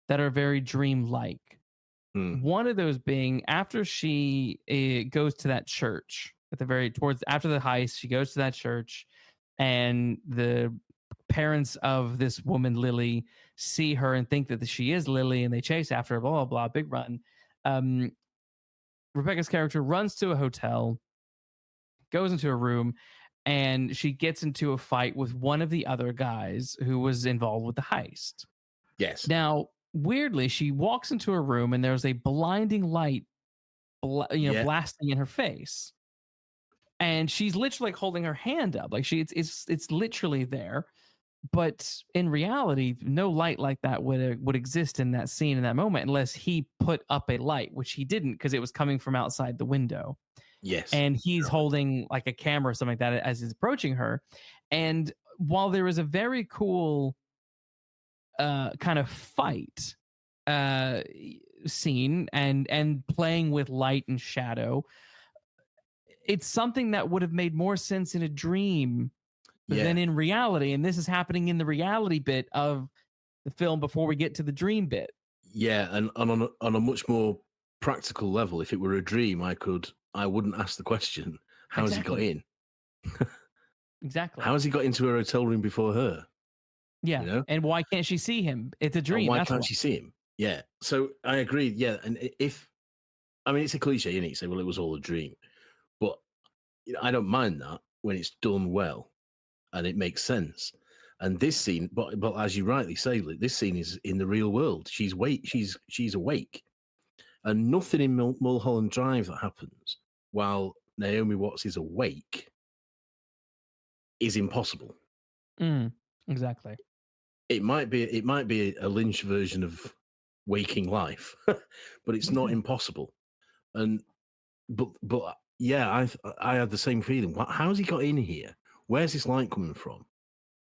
that are very dream-like. Hmm. One of those being after she goes to that church at the very towards after the heist, she goes to that church, and the parents of this woman Lily see her and think that she is Lily, and they chase after her. Blah blah blah. Big run. Um, Rebecca's character runs to a hotel, goes into a room, and she gets into a fight with one of the other guys who was involved with the heist. Yes. Now, weirdly, she walks into a room and there's a blinding light, Yeah. blasting in her face, and she's literally like holding her hand up, like it's literally there. But in reality, no light like that would exist in that scene in that moment unless he put up a light, which he didn't because it was coming from outside the window. Yes. And he's Right. holding like a camera or something like that as he's approaching her. And while there is a very cool kind of fight uh, scene and playing with light and shadow, it's something that would have made more sense in a dream Yeah. than in reality. And this is happening in the reality bit of the film before we get to the dream bit. Yeah, and on a much more practical level, if it were a dream, I wouldn't ask the question, how has he got Exactly. in? Exactly. How has he got into a hotel room before her? Yeah. You know? And why can't she see him? It's a And dream. why That's can't why. she see him? Yeah. So I agree. Yeah. And if, I mean, it's a cliche, isn't it? You say, well, it was all a dream. But I don't mind that when it's done well and it makes sense. And this scene, but as you rightly say, this scene is in the real world. She's awake. And nothing in Mulholland Drive that happens while Naomi Watts is awake is impossible. Exactly. It might be a Lynch version of Waking Life, but it's not impossible. And but yeah, I had the same feeling. How's he got in here? Where's this light coming from?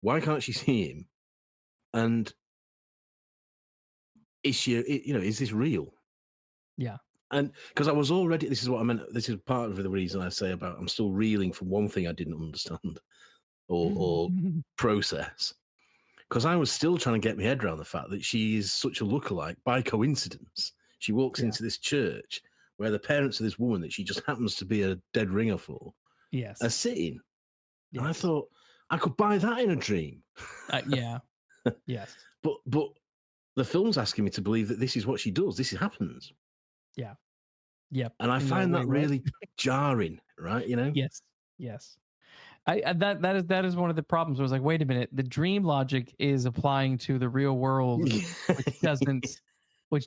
Why can't she see him? And is she? Is this real? Yeah. And because I was already, this is what I meant. This is part of the reason I say about I'm still reeling from one thing I didn't understand or process. Because I was still trying to get my head around the fact that she is such a lookalike by coincidence. She walks into this church where the parents of this woman that she just happens to be a dead ringer for are sitting. Yes. And I thought, I could buy that in a dream. Yeah. Yes. But the film's asking me to believe that this is what she does. This happens. Yeah. Yep. And I find that wait, what? really jarring, right? Yes. Yes. That is one of the problems. I was like, wait a minute, the dream logic is applying to the real world, which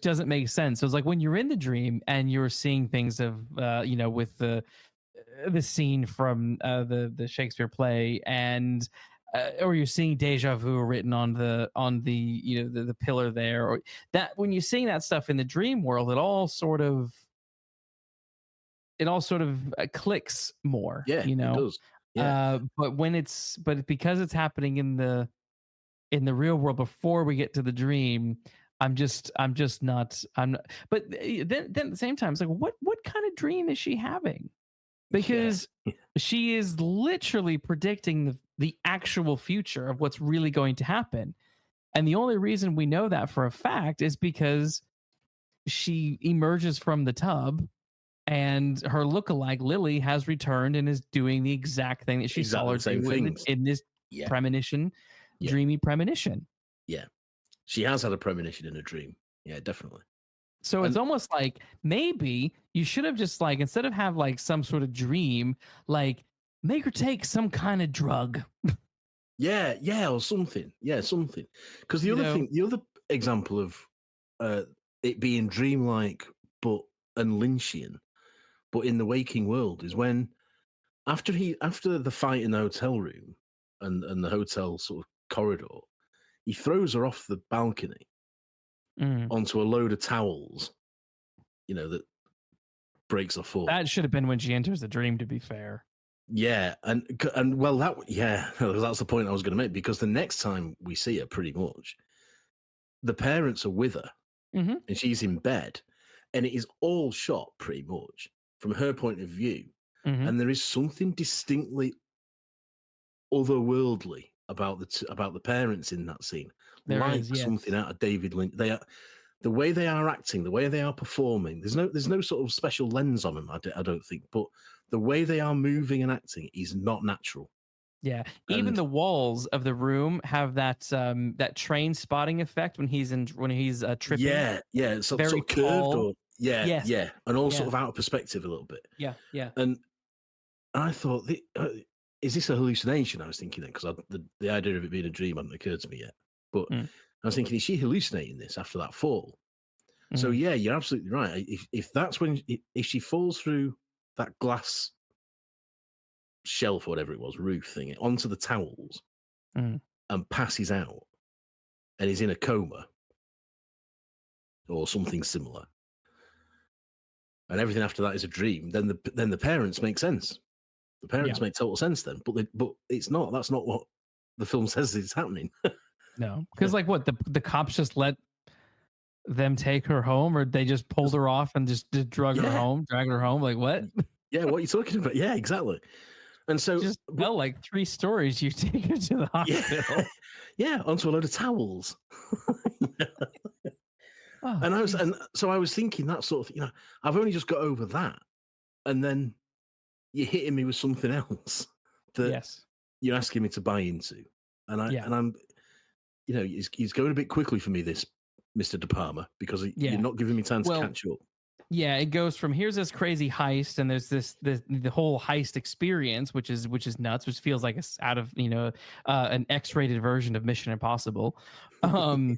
doesn't make sense. So it's like when you're in the dream and you're seeing things of with the scene from the Shakespeare play and or you're seeing deja vu written on the the pillar there, or that when you're seeing that stuff in the dream world, it all sort of clicks more. Yeah, it does. Yeah. But because it's happening in the real world before we get to the dream, I'm not. But then at the same time, it's like, what kind of dream is she having? Because she is literally predicting the actual future of what's really going to happen, and the only reason we know that for a fact is because she emerges from the tub and her lookalike Lily has returned and is doing the exact thing that she saw her do in this premonition, dreamy premonition. Yeah, she has had a premonition in a dream. Yeah, definitely. So it's almost like maybe you should have just like, instead of have like some sort of dream, like make her take some kind of drug. Yeah, or something. Yeah, something. Because the other example of it being dreamlike and Lynchian, but in the waking world, is when after the fight in the hotel room and the hotel sort of corridor, he throws her off the balcony onto a load of towels, that breaks her fall. That should have been when she enters the dream, to be fair. Yeah, and well, that's the point I was going to make, because the next time we see her, pretty much, the parents are with her, and she's in bed, and it is all shot pretty much from her point of view, and there is something distinctly otherworldly about the parents in that scene, something out of David Lynch. The way they are acting, the way they are performing. There's no sort of special lens on them, I don't think, but the way they are moving and acting is not natural. Yeah, even the walls of the room have that train spotting effect when he's tripping. Yeah, it's very sort of curved, or Yes. and all sort of out of perspective a little bit. Yeah. And I thought, is this a hallucination? I was thinking then, because the idea of it being a dream hadn't occurred to me yet. But I was thinking, is she hallucinating this after that fall? So yeah, you're absolutely right. If that's if she falls through that glass shelf or whatever it was, roof thing, onto the towels and passes out and is in a coma or something similar, and everything after that is a dream, then the parents make sense. The parents make total sense then, but it's not. That's not what the film says is happening. No, because what the cops just let them take her home, or they just pulled her off and just drag her home? Like what? Yeah, what are you talking about? Yeah, exactly. And so just tell like 3 stories. You take her to the hospital. Yeah, onto a load of towels. And I was thinking that sort of thing. I've only just got over that, and then you're hitting me with something else that you're asking me to buy into, and I'm, he's going a bit quickly for me, this Mr. De Palma, because you're not giving me time to catch up. Yeah, it goes from here's this crazy heist, and there's the whole heist experience, which is nuts, which feels like it's out of an X-rated version of Mission Impossible, and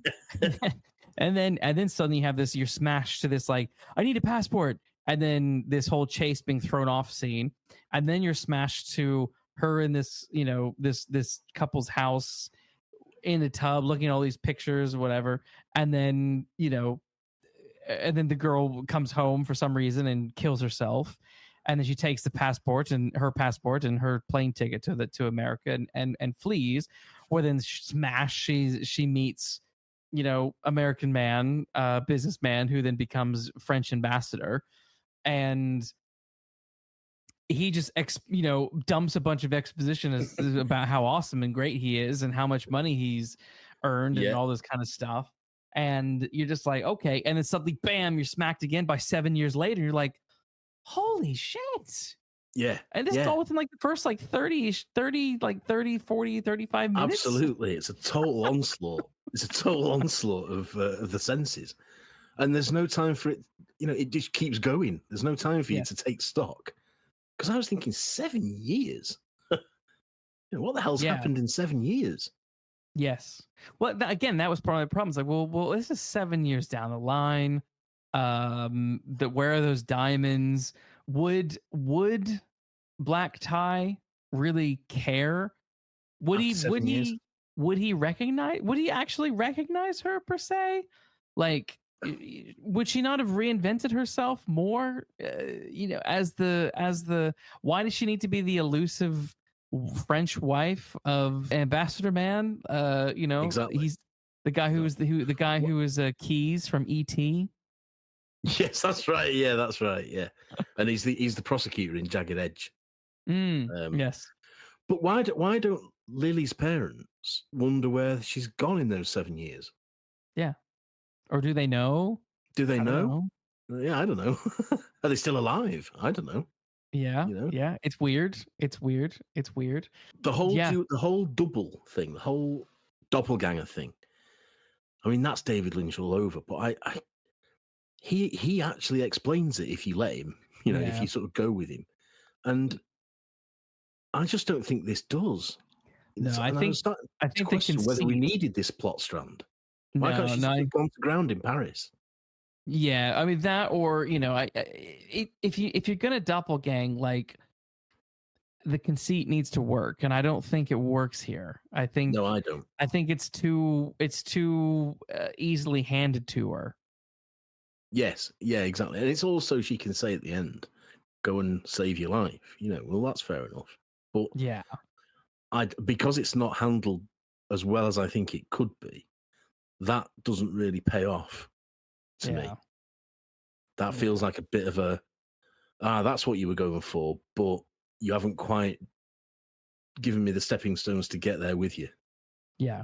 then suddenly you have this, you're smashed to this like, I need a passport, and then this whole chase being thrown off scene, and then you're smashed to her in this this couple's house in the tub looking at all these pictures or whatever, and then and then the girl comes home for some reason and kills herself, and then she takes the passport and her plane ticket to America and flees. Or then smash, she meets American man, businessman, who then becomes French ambassador, and he just dumps a bunch of exposition about how awesome and great he is and how much money he's earned and all this kind of stuff. And you're just like, okay. And then suddenly, bam, you're smacked again by 7 years later. You're like, holy shit. Yeah. And this is all within like the first 30, 40, 35 minutes. Absolutely. It's a total onslaught. It's a total onslaught of the senses. And there's no time for it. It just keeps going. There's no time for you to take stock. Because I was thinking 7 years. What the hell's happened in 7 years? Yes. Well, again, that was part of the problem. It's like, well, this is 7 years down the line. Where are those diamonds? Would Black Tie really care? Would he recognize? Would he actually recognize her per se? Like, would she not have reinvented herself more? As the why does she need to be the elusive French wife of Ambassador Man? Exactly. He's the guy who was Keys from E.T. Yes, that's right. Yeah, that's right. Yeah, and he's the prosecutor in Jagged Edge. Yes, but why don't Lily's parents wonder where she's gone in those 7 years? Yeah, or do they know? Do they know? Yeah, I don't know. Are they still alive? I don't know. Yeah, yeah. It's weird. The whole double thing, the whole doppelganger thing. I mean, that's David Lynch all over. But he actually explains it if you let him. If you sort of go with him, and I just don't think this does. No, I think to question whether we needed this plot strand. Why can't she have gone to ground in Paris? Yeah, I mean that, or if you're gonna doppelgang, like, the conceit needs to work, and I don't think it works here. I think No, I don't. I think it's too easily handed to her. Yes, yeah, exactly. And it's also she can say at the end, "Go and save your life." Well, that's fair enough. But Yeah, because it's not handled as well as I think it could be, that doesn't really pay off to me. yeah. That feels like a bit of a that's what you were going for, but you haven't quite given me the stepping stones to get there with you. Yeah.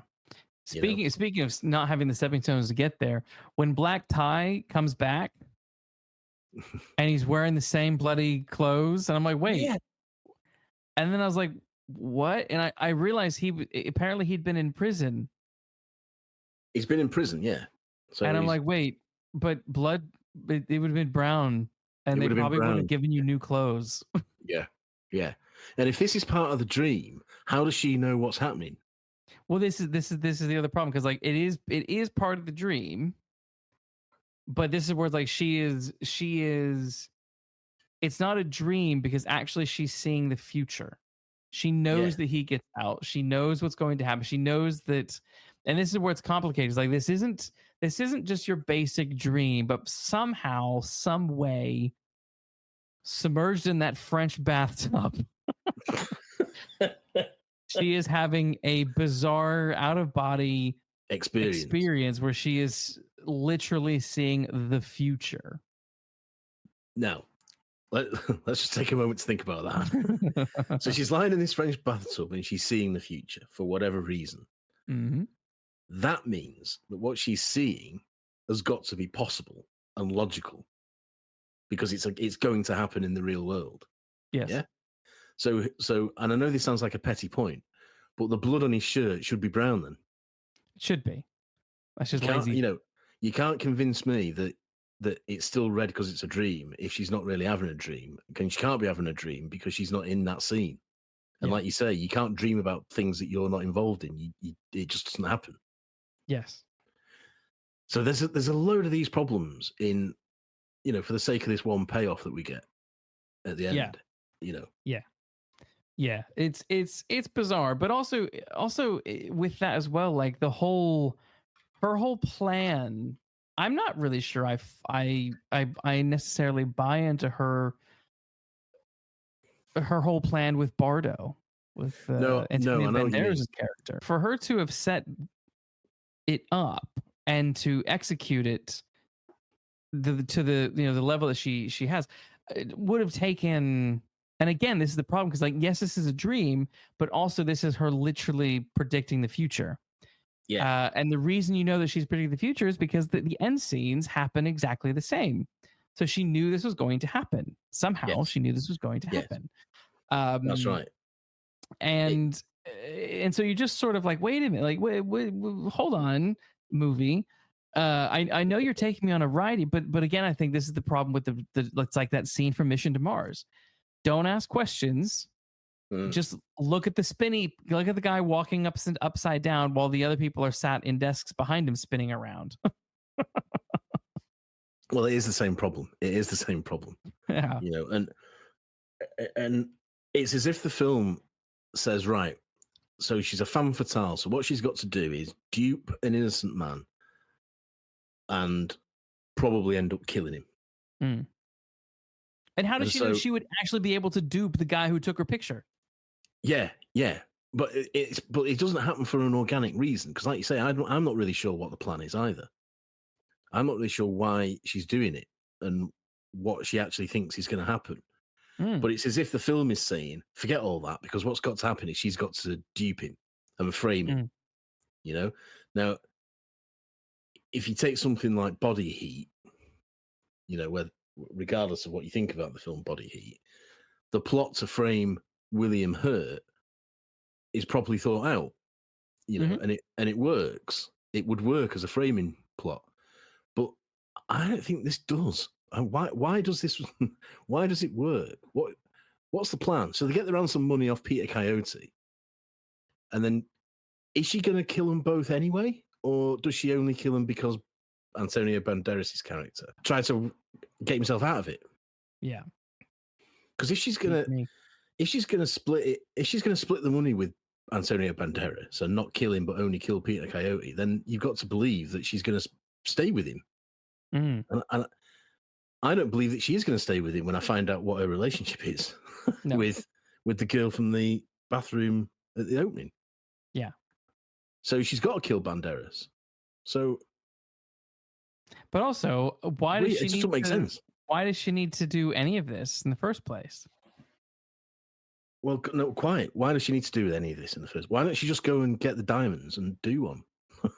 You know? Speaking of not having the stepping stones to get there, when Black Tie comes back and he's wearing the same bloody clothes, and I'm like, wait. Yeah. And then I was like, what? And I realized apparently he'd been in prison. He's been in prison, yeah. So and I'm like, wait, but blood, it would have been brown, and they probably would have given you new clothes. Yeah, yeah. And if this is part of the dream, how does she know what's happening? Well, this is the other problem, because like it is part of the dream, but this is where it's like she is. It's not a dream because actually she's seeing the future. She knows that he gets out. She knows what's going to happen. She knows that, and this is where it's complicated. It's like this isn't just your basic dream, but somehow, some way, submerged in that French bathtub, she is having a bizarre out-of-body experience where she is literally seeing the future. Now, let's just take a moment to think about that. So she's lying in this French bathtub and she's seeing the future for whatever reason. Mm-hmm. That means that what she's seeing has got to be possible and logical, because it's going to happen in the real world. Yes. Yeah. So, and I know this sounds like a petty point, but the blood on his shirt should be brown then. It should be. That's just lazy. You can't convince me that it's still red because it's a dream if she's not really having a dream. And she can't be having a dream because she's not in that scene. And like you say, you can't dream about things that you're not involved in. It just doesn't happen. Yes. So there's a load of these problems in, for the sake of this one payoff that we get at the end. Yeah. Yeah. It's bizarre, but also with that as well, like her whole plan. I'm not really sure I necessarily buy into her whole plan with Bardo, with Antonio Banderas' character. For her to have set it up and to execute it to the level that she has, it would have taken. And again, this is the problem, because like, yes, this is a dream, but also this is her literally predicting the future. Yeah. And the reason you know that she's predicting the future is because the end scenes happen exactly the same. So she knew this was going to happen. Somehow she knew this was going to happen. That's right. And so you just sort of like, wait a minute, like, wait, hold on, movie. I know you're taking me on a ride, but again, I think this is the problem with the it's like that scene from Mission to Mars. Don't ask questions. Just look at the guy walking upside down while the other people are sat in desks behind him spinning around. Well, it is the same problem. Yeah. And it's as if the film says, right, so she's a femme fatale. So what she's got to do is dupe an innocent man and probably end up killing him. And how does she know she would actually be able to dupe the guy who took her picture? Yeah. But it doesn't happen for an organic reason, because like you say, I'm not really sure what the plan is either. I'm not really sure why she's doing it and what she actually thinks is going to happen. But it's as if the film is saying, forget all that, because what's got to happen is she's got to dupe him and frame him. Now, if you take something like Body Heat, regardless of what you think about the film Body Heat, the plot to frame William Hurt is properly thought out, and it works. It would work as a framing plot, but I don't think this does. And why does this? Why does it work? What's the plan? So they get the ransom money off Peter Coyote, and then is she going to kill them both anyway, or does she only kill them because Antonio Banderas' character tried to get himself out of it? Yeah, because if she's gonna if she's going to split it, if she's going to split the money with Antonio Banderas, so not kill him but only kill Peter Coyote, then you've got to believe that she's going to stay with him. Mm. And I don't believe that she is going to stay with him when I find out what her relationship is No. with the girl from the bathroom at the opening. Yeah. So she's got to kill Banderas. So, but also, why does she it just need doesn't make to, sense. Why does she need to do any of this in the first place? Well, no, quite. Why does she need to do any of this in the first? Why don't she just go and get the diamonds and do one?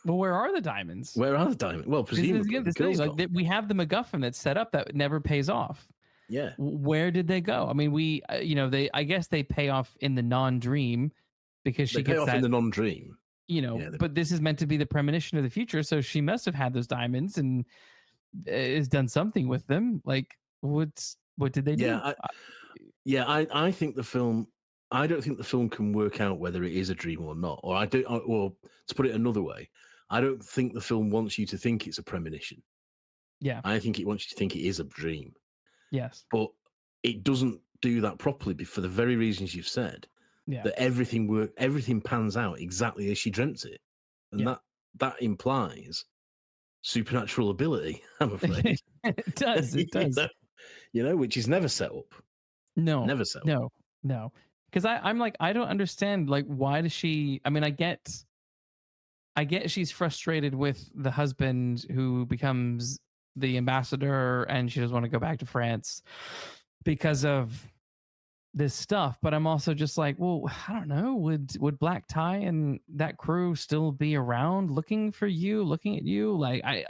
Well, where are the diamonds? Where are the diamonds? Well, presumably the girl's gone. We have the MacGuffin that's set up that never pays off. Yeah. Where did they go? I mean, I guess they pay off in the non-dream because she pay gets off that in the non-dream. But this is meant to be the premonition of the future, so she must have had those diamonds and has done something with them. Like, what did they do? I think the film. I don't think the film can work out whether it is a dream or not. Or to put it another way, I don't think the film wants you to think it's a premonition. Yeah, I think it wants you to think it is a dream. Yes, but it doesn't do that properly for the very reasons you've said. Yeah, that everything pans out exactly as she dreamt it, and that implies supernatural ability. I'm afraid it does. It does. Which is never set up. No, never set up. No. Because I'm like, I don't understand. Like, why does she? I mean, I get she's frustrated with the husband who becomes the ambassador, and she doesn't want to go back to France because of this stuff. But I'm also just like, well, I don't know. Would Black Tie and that crew still be around looking at you? Like, I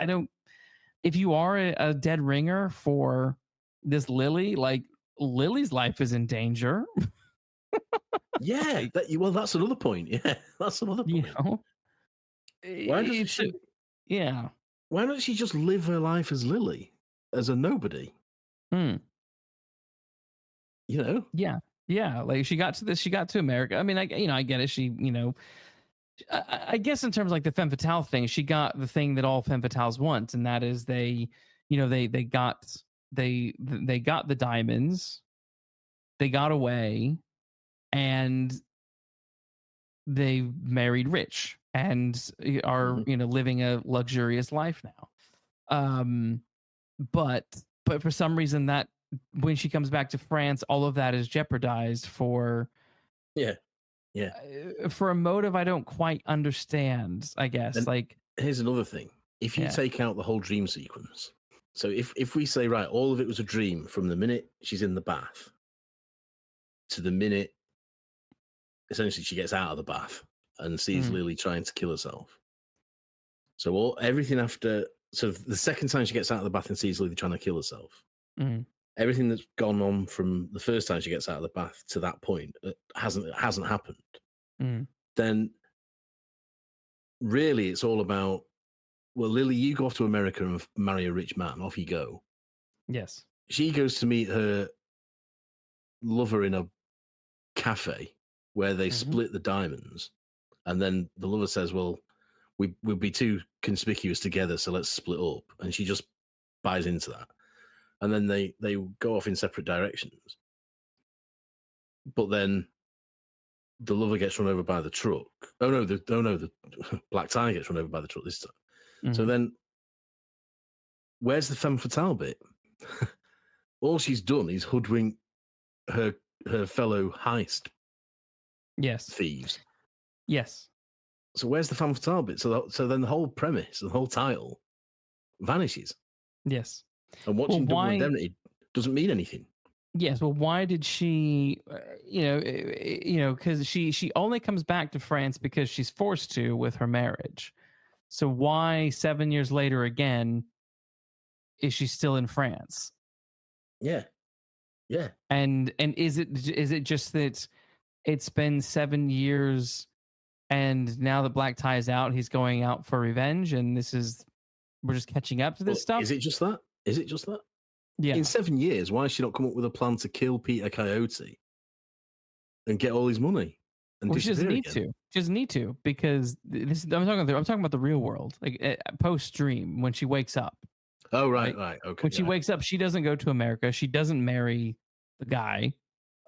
don't. If you are a dead ringer for this Lily, like, Lily's life is in danger. Yeah, that's another point. Yeah, that's another point. Why doesn't she? Yeah. Why don't she just live her life as Lily, as a nobody? Yeah. Like, she got to America. I mean, I get it. She, I guess in terms of like the femme fatale thing, she got the thing that all femme fatales want, and that is they got the diamonds, they got away, and they married rich and are living a luxurious life now. But for some reason, that when she comes back to France, all of that is jeopardized for for a motive I don't quite understand, I guess. And like, here's another thing: if you take out the whole dream sequence. So if we say, right, all of it was a dream from the minute she's in the bath to the minute essentially she gets out of the bath and sees Lily trying to kill herself. So everything after, so the second time she gets out of the bath and sees Lily trying to kill herself, everything that's gone on from the first time she gets out of the bath to that point hasn't happened. Then really it's all about, well, Lily, you go off to America and marry a rich man. Off you go. Yes. She goes to meet her lover in a cafe where they split the diamonds. And then the lover says, well, we'll be too conspicuous together, so let's split up. And she just buys into that. And then they go off in separate directions. But then the lover gets run over by the truck. The Black Tie gets run over by the truck this time. So then, where's the femme fatale bit? All she's done is hoodwink her fellow heist thieves. Yes. So where's the femme fatale bit? So then the whole premise, the whole title, vanishes. Yes. And watching Double Indemnity doesn't mean anything. Yes. Well, why did she? Because she only comes back to France because she's forced to with her marriage. So why 7 years later again is she still in France? Yeah. And is it just that it's been 7 years and now that Black Tie is out, he's going out for revenge, and we're just catching up to this stuff? Is it just that? Yeah. In 7 years, why has she not come up with a plan to kill Peter Coyote and get all his money? And she doesn't need to. She doesn't need to, because I'm talking about the real world, like post dream when she wakes up. Oh, right. Okay. When she wakes up, she doesn't go to America. She doesn't marry the guy.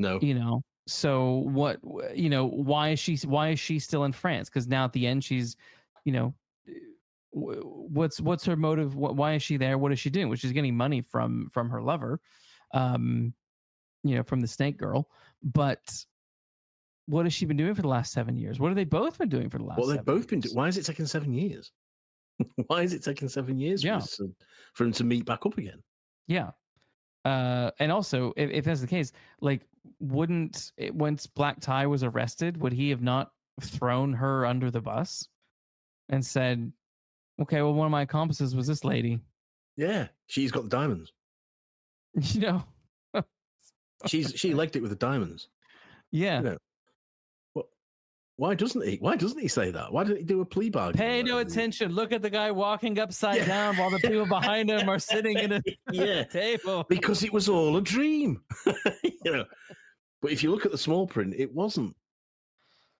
No. You know, so what? You know, why is she still in France? Because now at the end, she's, you know, what's her motive? Why is she there? What is she doing? Well, she's getting money from her lover, you know, from the snake girl. But what has she been doing for the last 7 years? What have they both been doing for the last? Well, they've 7 both been. years? Why is it taking 7 years? Why is it taking 7 years Yeah. for him to meet back up again? Yeah. And also, if that's the case, like, wouldn't once Black Tie was arrested, would he have not thrown her under the bus and said, "Okay, well, one of my accomplices was this lady." Yeah, she's got the diamonds. You know, She legged it with the diamonds. yeah. You know, why doesn't he? Why doesn't he say that? Why didn't he do a plea bargain? Pay no attention. Look at the guy walking upside down while the people behind him are sitting in a table. Because it was all a dream. You know, but if you look at the small print, it wasn't.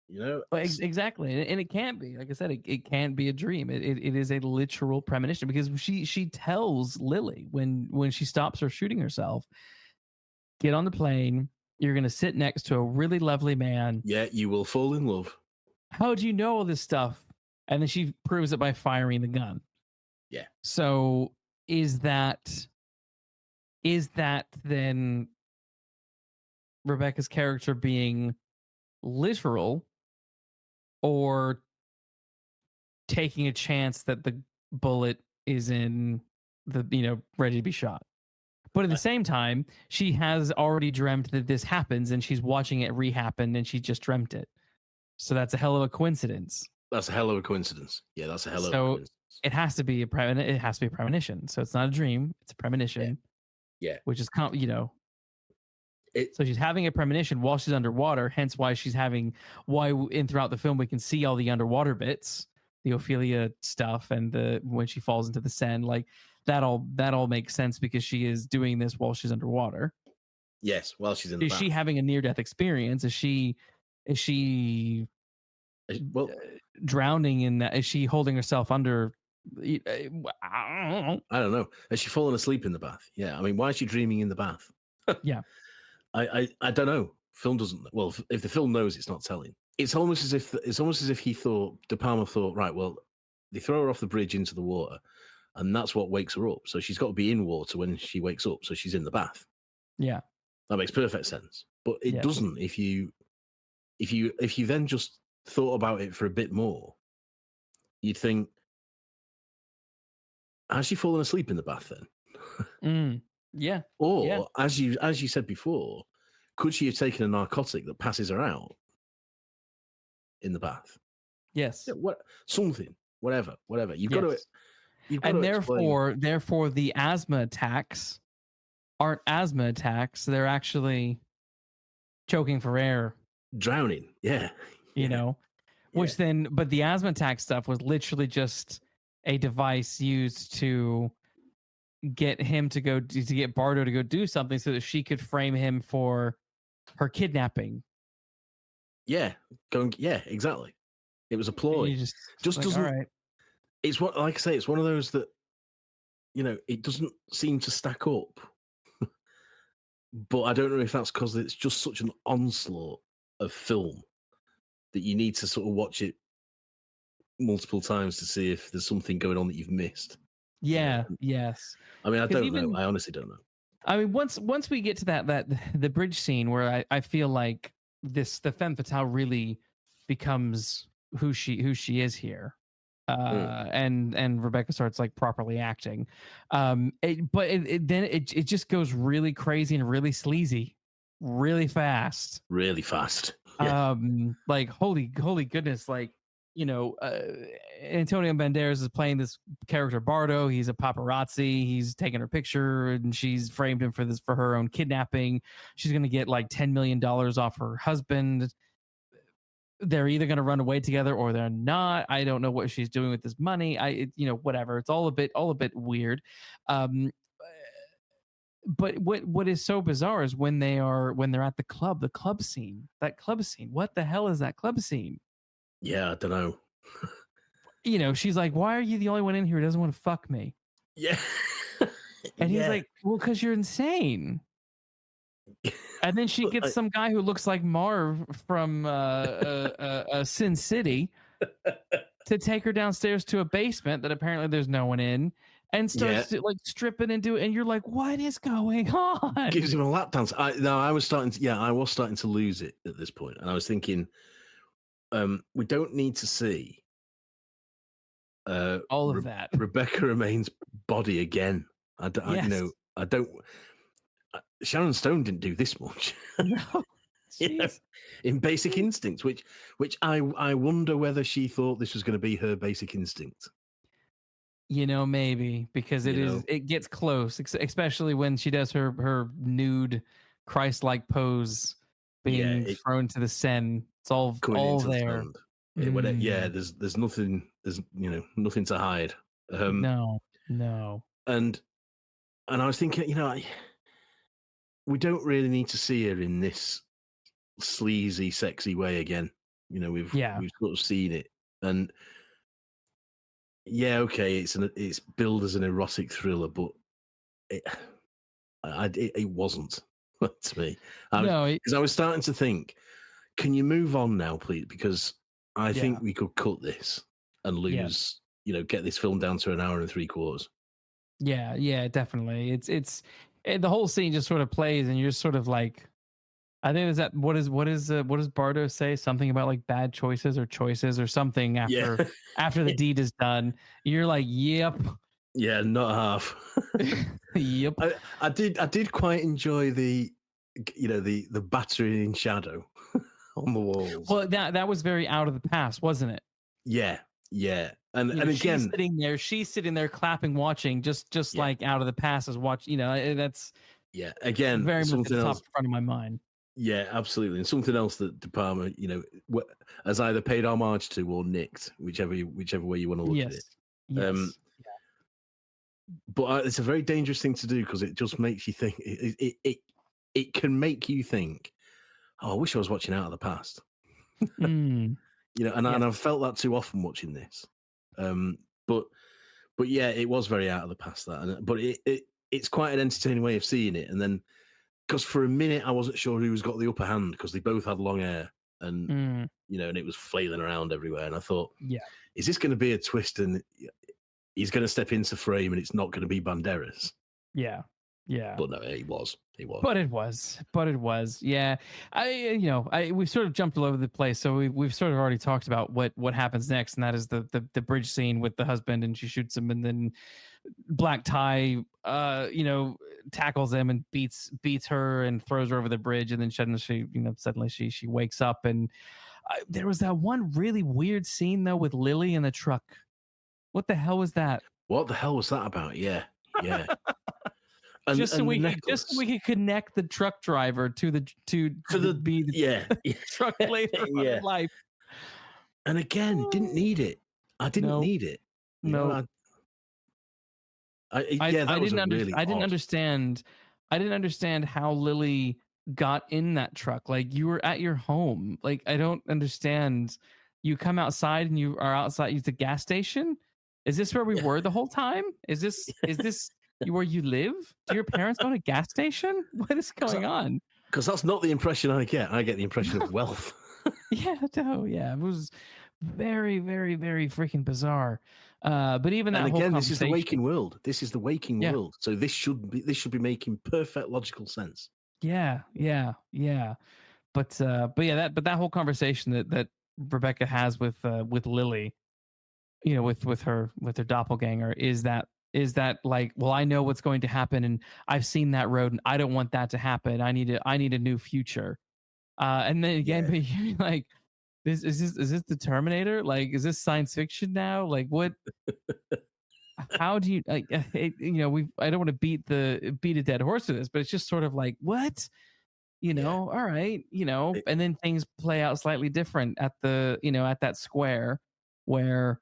You know, well, exactly, and it can't be. Like I said, it can't be a dream. It is a literal premonition, because she tells Lily when she stops her shooting herself, get on the plane. You're going to sit next to a really lovely man. Yeah, you will fall in love. How do you know all this stuff? And then she proves it by firing the gun. Yeah. So is that then Rebecca's character being literal, or taking a chance that the bullet is in the, you know, ready to be shot? But at the same time, she has already dreamt that this happens, and she's watching it re-happen, and she just dreamt it. So that's a hell of a coincidence. That's a hell of a coincidence. Yeah, that's a hell of a coincidence. It has to be a premonition. So it's not a dream; it's a premonition. Yeah. Which is, you know. So she's having a premonition while she's underwater. Hence why throughout the film we can see all the underwater bits, the Ophelia stuff, and when she falls into the Seine, like. That all makes sense, because she is doing this while she's underwater. Yes, while she's in the bath. Is she having a near-death experience? Is she drowning in that? Is she holding herself under? I don't know. Has she fallen asleep in the bath? Yeah. I mean, why is she dreaming in the bath? Yeah. I don't know. Film doesn't. Well, if the film knows, it's not telling. It's almost as if he thought, De Palma thought, right, well, they throw her off the bridge into the water, and that's what wakes her up. So she's got to be in water when she wakes up. So she's in the bath. Yeah, that makes perfect sense. But it doesn't if you then just thought about it for a bit more. You'd think, has she fallen asleep in the bath then? Yeah. Or as you said before, could she have taken a narcotic that passes her out in the bath? Yes. Yeah, whatever. You've got to. And therefore, the asthma attacks aren't asthma attacks. They're actually choking for air, drowning. Yeah, you know. Which then, but the asthma attack stuff was literally just a device used to get Bardo to go do something, so that she could frame him for her kidnapping. Yeah, exactly. It was a ploy. Just like, doesn't. All right. It's what, like I say, it's one of those that, you know, it doesn't seem to stack up. But I don't know if that's because it's just such an onslaught of film that you need to sort of watch it multiple times to see if there's something going on that you've missed. Yeah. Yes. I mean, I don't know. I honestly don't know. I mean, once we get to that the bridge scene where I feel like the femme fatale really becomes who she is here. And Rebecca starts like properly acting, then it just goes really crazy and really sleazy, really fast. Yeah. Like holy goodness, like, you know, Antonio Banderas is playing this character Bardo. He's a paparazzi. He's taking her picture, and she's framed him for her own kidnapping. She's gonna get like $10 million off her husband. They're either going to run away together or they're not. I don't know what she's doing with this money. Whatever. It's all a bit weird. But what is so bizarre is when they're at the club scene. What the hell is that club scene? Yeah, I don't know. You know, she's like, "Why are you the only one in here who doesn't want to fuck me?" Yeah. And he's like, "Well, because you're insane." And then she gets some guy who looks like Marv from Sin City to take her downstairs to a basement that apparently there's no one in, and starts to, like, stripping and do it. And you're like, what is going on? Gives him a lap dance. I was starting to lose it at this point, and I was thinking, we don't need to see all of that. Rebecca Romijn's body again. I don't. Sharon Stone didn't do this much. No. In Basic Instinct, which I wonder whether she thought this was going to be her Basic Instinct. Maybe, because it gets close, especially when she does her nude Christ-like pose being thrown to the Seine. It's all there. There's nothing. There's nothing to hide. No. And I was thinking, we don't really need to see her in this sleazy, sexy way again. We've sort of seen it, and it's billed as an erotic thriller, but it wasn't to me. Because I was starting to think, can you move on now, please? Because I think we could cut this and lose, get this film down to an hour and 3/4. Yeah, definitely. It's the whole scene just sort of plays, and you're just sort of like, I think what does Bardo say? Something about like bad choices or something after the deed is done. You're like, yep. Yeah, not half. Yep. I did quite enjoy the battering in shadow on the walls. Well, that was very out of the past, wasn't it? Yeah. And again, she's sitting there clapping, watching, just like out of the past as watch. That's again very much at the top else. front of my mind. Yeah, absolutely. And something else that De Palma, has either paid homage to or nicked, whichever way you want to look at it. Yes. But it's a very dangerous thing to do, because it just makes you think. It can make you think, oh, I wish I was watching Out of the Past. And I've felt that too often watching this. But yeah, it was very out of the past, but it's quite an entertaining way of seeing it. And then, because for a minute I wasn't sure who's got the upper hand, because they both had long hair, and and it was flailing around everywhere. And I thought, is this going to be a twist, and he's going to step into frame, and it's not going to be Banderas? Yeah. But no, it was. But it was. Yeah. We've sort of jumped all over the place. So we've sort of already talked about what happens next, and that is the bridge scene with the husband, and she shoots him, and then Black Tie, tackles him and beats her and throws her over the bridge, and then suddenly she wakes up, and there was that one really weird scene though with Lily in the truck. What the hell was that? What the hell was that about? Yeah. Just so we could connect the truck driver to the truck later in life. And again, didn't need it. I didn't need it. I didn't understand how Lily got in that truck. Like, you were at your home. Like, I don't understand. You come outside and you are outside. It's a gas station. Is this where we were the whole time? Is this where you live? Do your parents own a gas station? What is going on? Because that's not the impression I get. I get the impression of wealth. It was very, very, very freaking bizarre. But even that, and again, this is the waking world. World. So this should be making perfect logical sense. Yeah. But that whole conversation that Rebecca has with Lily, with her doppelganger, is that like, well, I know what's going to happen, and I've seen that road, and I don't want that to happen. I need a new future. And then again, but you're like, is this the Terminator? Like, is this science fiction now? Like, what? How do you like? I don't want to beat a dead horse to this, but it's just sort of like, what? All right, and then things play out slightly different at that square where.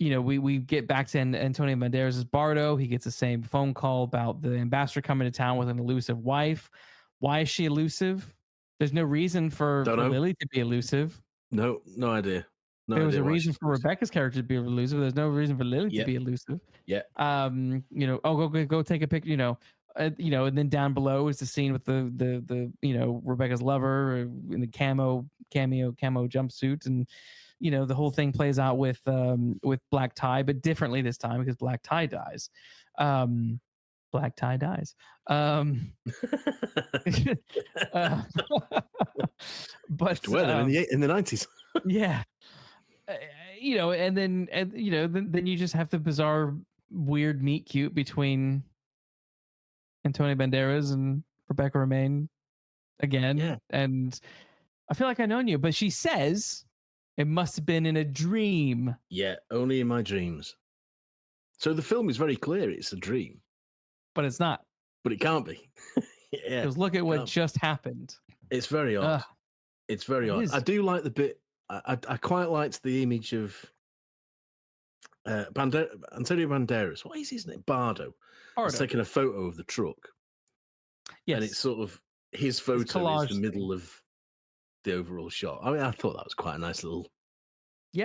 We get back to Antonio Banderas' Bardo. He gets the same phone call about the ambassador coming to town with an elusive wife. Why is she elusive? There's no reason for Lily to be elusive. No idea. There was a reason for Rebecca's character to be elusive. There's no reason for Lily to be elusive. Yeah. Go take a picture. And then down below is the scene with the Rebecca's lover in the cameo jumpsuit, and the whole thing plays out with Black Tie, but differently this time because Black Tie dies. Black Tie dies. But wear them in the 90s. Yeah. And then you just have the bizarre, weird meet cute between Antonio Banderas and Rebecca Romijn again. Yeah. And I feel like I known you, but she says it must have been in a dream. Yeah, only in my dreams. So the film is very clear it's a dream. But it's not. But it can't be. Yeah. Because look at what just happened. It's very odd. It's very odd. I do like the bit. I quite liked the image of Antonio Banderas. What is his name? Bardo. He's taking a photo of the truck. Yes. And it's sort of his photo is the middle of the overall shot. I mean, I thought that was quite a nice little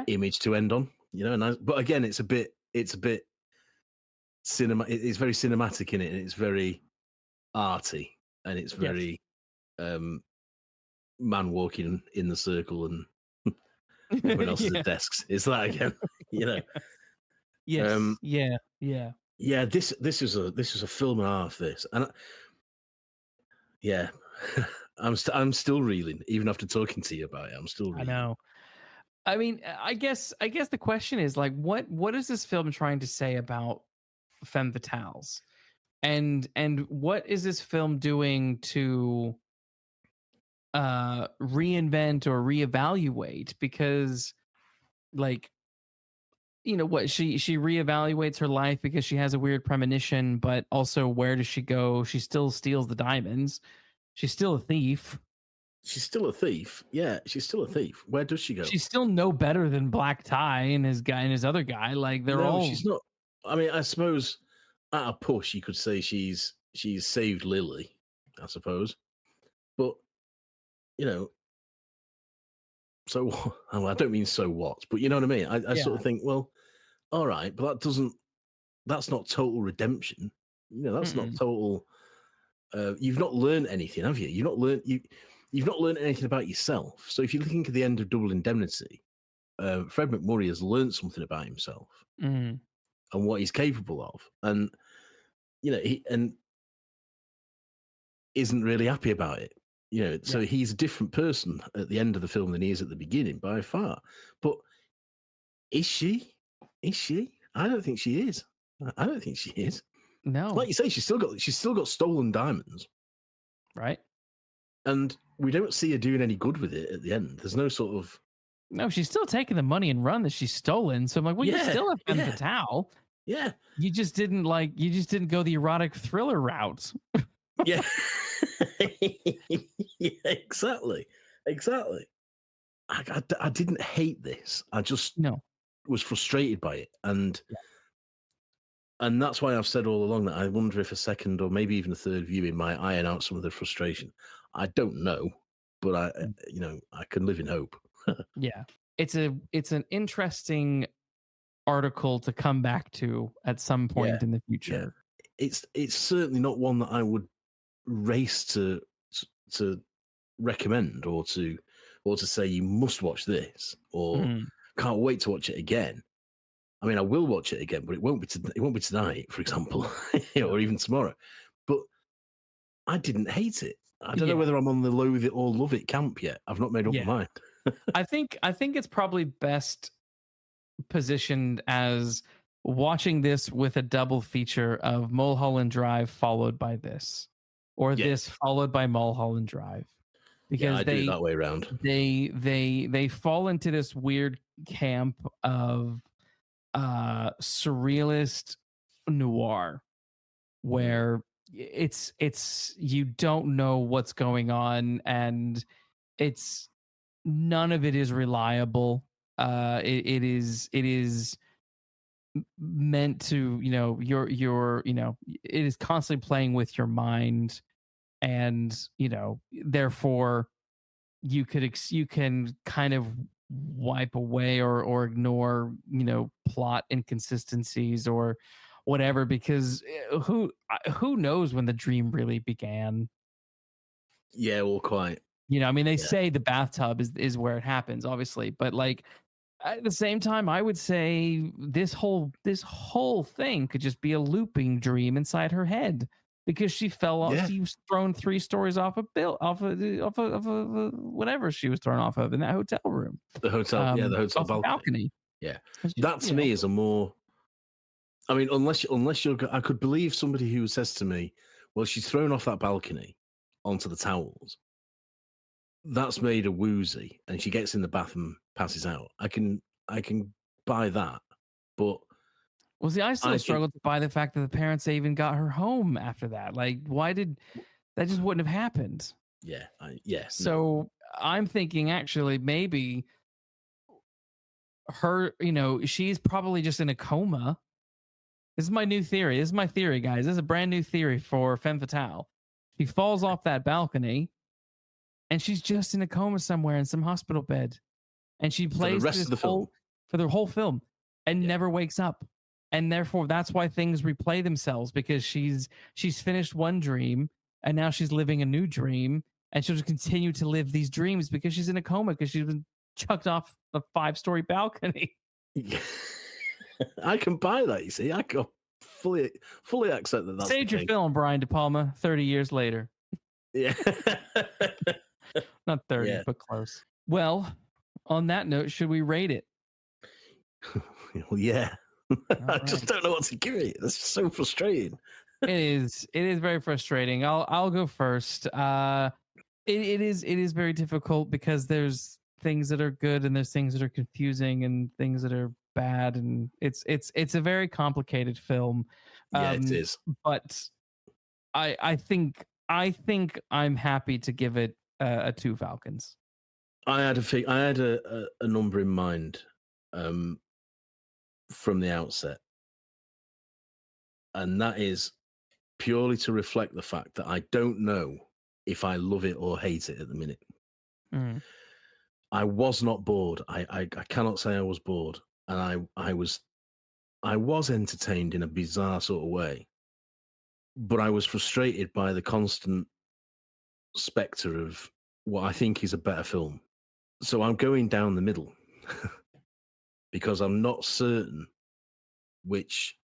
image to end on. But again, it's a bit cinema. It's very cinematic in it, and it's very arty, and it's very man walking in the circle and everyone else is at desks. It's that again, Yes. Yeah. This is a film and a half. This and I'm still reeling even after talking to you about it. I'm still reeling. I know. I mean, I guess the question is like, what is this film trying to say about femme fatales, and what is this film doing to reinvent or reevaluate? Because like, what she reevaluates her life because she has a weird premonition, but also where does she go? She still steals the diamonds. She's still a thief. She's still a thief. Yeah, she's still a thief. Where does she go? She's still no better than Black Tie and his other guy. Like they're all. She's not. I mean, I suppose at a push you could say she's saved Lily. I suppose, but so well, I don't mean so what, but you know what I mean. I sort of think, well, all right, but that's not total redemption. That's not total. You've not learned anything, have you? You've not learned anything about yourself. So if you think at the end of Double Indemnity, Fred McMurray has learned something about himself and what he's capable of, and he isn't really happy about it. So he's a different person at the end of the film than he is at the beginning by far. But is she? I don't think she is. I don't think she is. No, like you say, she's still got stolen diamonds, right? And we don't see her doing any good with it at the end. There's no sort of. No, she's still taking the money and run that she's stolen. So I'm like, well, you're still a femme fatale. Yeah, you just didn't go the erotic thriller route. Yeah. Yeah, exactly. I didn't hate this. I just was frustrated by it, and that's why I've said all along that I wonder if a second or maybe even a third viewing might iron out some of the frustration. I don't know, but I can live in hope. Yeah, it's an interesting article to come back to at some point in the future. Yeah. It's certainly not one that I would race to recommend or to say you must watch this or can't wait to watch it again. I mean, I will watch it again, but it won't be tonight, for example, or even tomorrow. But I didn't hate it. I don't know whether I'm on the loathe it or love it camp yet. I've not made up my mind. I think it's probably best positioned as watching this with a double feature of Mulholland Drive followed by this, or this followed by Mulholland Drive, because do it that way around. They fall into this weird camp of surrealist noir where it's you don't know what's going on, and it's none of it is reliable. It is meant to, it is constantly playing with your mind, and therefore you can kind of wipe away or ignore plot inconsistencies or whatever, because who knows when the dream really began. Yeah, well, quite. You know, I mean, they Yeah. say the bathtub is where it happens, obviously, but like at the same time, I would say this whole thing could just be a looping dream inside her head, because she fell off. Yeah. She was thrown 3 stories off of whatever she was thrown off of in that hotel room. The hotel, the hotel off the balcony. Yeah, Just, that to me is a more. I mean, unless you're, I could believe somebody who says to me, "Well, she's thrown off that balcony onto the towels. That's made a woozy, and she gets in the bath and passes out." I can buy that, but well, see, I still struggle to buy the fact that the parents even got her home after that. Like, why did that just wouldn't have happened? Yeah, So I'm thinking actually maybe her, she's probably just in a coma. This is my new theory. This is my theory, guys. This is a brand new theory for Femme Fatale. She falls off that balcony, and she's just in a coma somewhere in some hospital bed, and she plays for the whole film, and never wakes up, and therefore that's why things replay themselves, because she's finished one dream, and now she's living a new dream, and she'll just continue to live these dreams because she's in a coma, because she's been chucked off a 5-story balcony. I can buy that. You see, I can fully accept that. That's Stage your film, Brian De Palma. 30 years later. Yeah, not 30, but close. Well, on that note, should we rate it? Well, yeah. I just don't know what to give it. That's so frustrating. It is very frustrating. I'll go first. It is very difficult, because there's things that are good and there's things that are confusing and things that are bad, and it's a very complicated film. Yeah, it is. But I think I'm happy to give it a 2 Falcons. I had a number in mind from the outset, and that is purely to reflect the fact that I don't know if I love it or hate it at the minute. I was not bored. I cannot say I was bored, and I was entertained in a bizarre sort of way, but I was frustrated by the constant spectre of what I think is a better film. So I'm going down the middle because I'm not certain which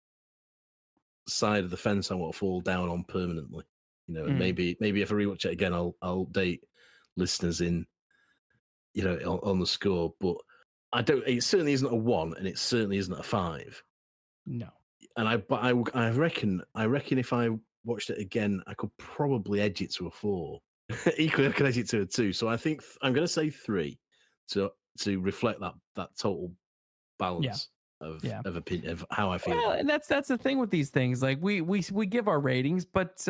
side of the fence I want to fall down on permanently. And maybe if I rewatch it again, I'll update listeners in, on the score. But I don't. It certainly isn't a 1, and it certainly isn't a 5. No. And I reckon if I watched it again, I could probably edge it to a 4. Equally, I could edge it to a 2. So I think I'm going to say 3 to reflect that total balance of opinion of how I feel. Well, and that's the thing with these things. Like we give our ratings, but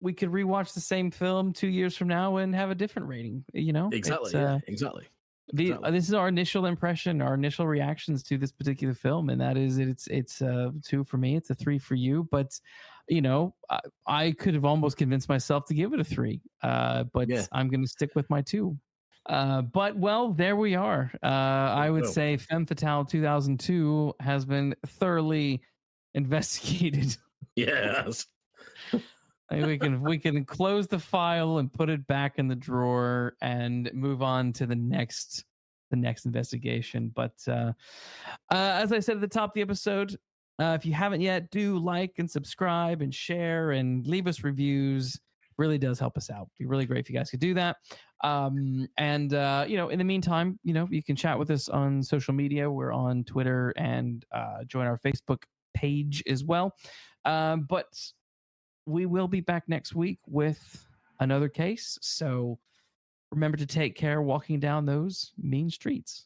we could rewatch the same film 2 years from now and have a different rating. Exactly. Exactly. This is our initial impression, our initial reactions to this particular film, and that is it's a 2 for me. It's a 3 for you, but I could have almost convinced myself to give it a 3, but I'm going to stick with my 2. But well, there we are. I would say Femme Fatale 2002 has been thoroughly investigated. Yes. We can close the file and put it back in the drawer and move on to the next investigation. But as I said at the top of the episode, if you haven't yet, do like and subscribe and share and leave us reviews. Really does help us out. It'd be really great if you guys could do that. In the meantime, you can chat with us on social media. We're on Twitter, and join our Facebook page as well. But we will be back next week with another case. So remember to take care walking down those mean streets.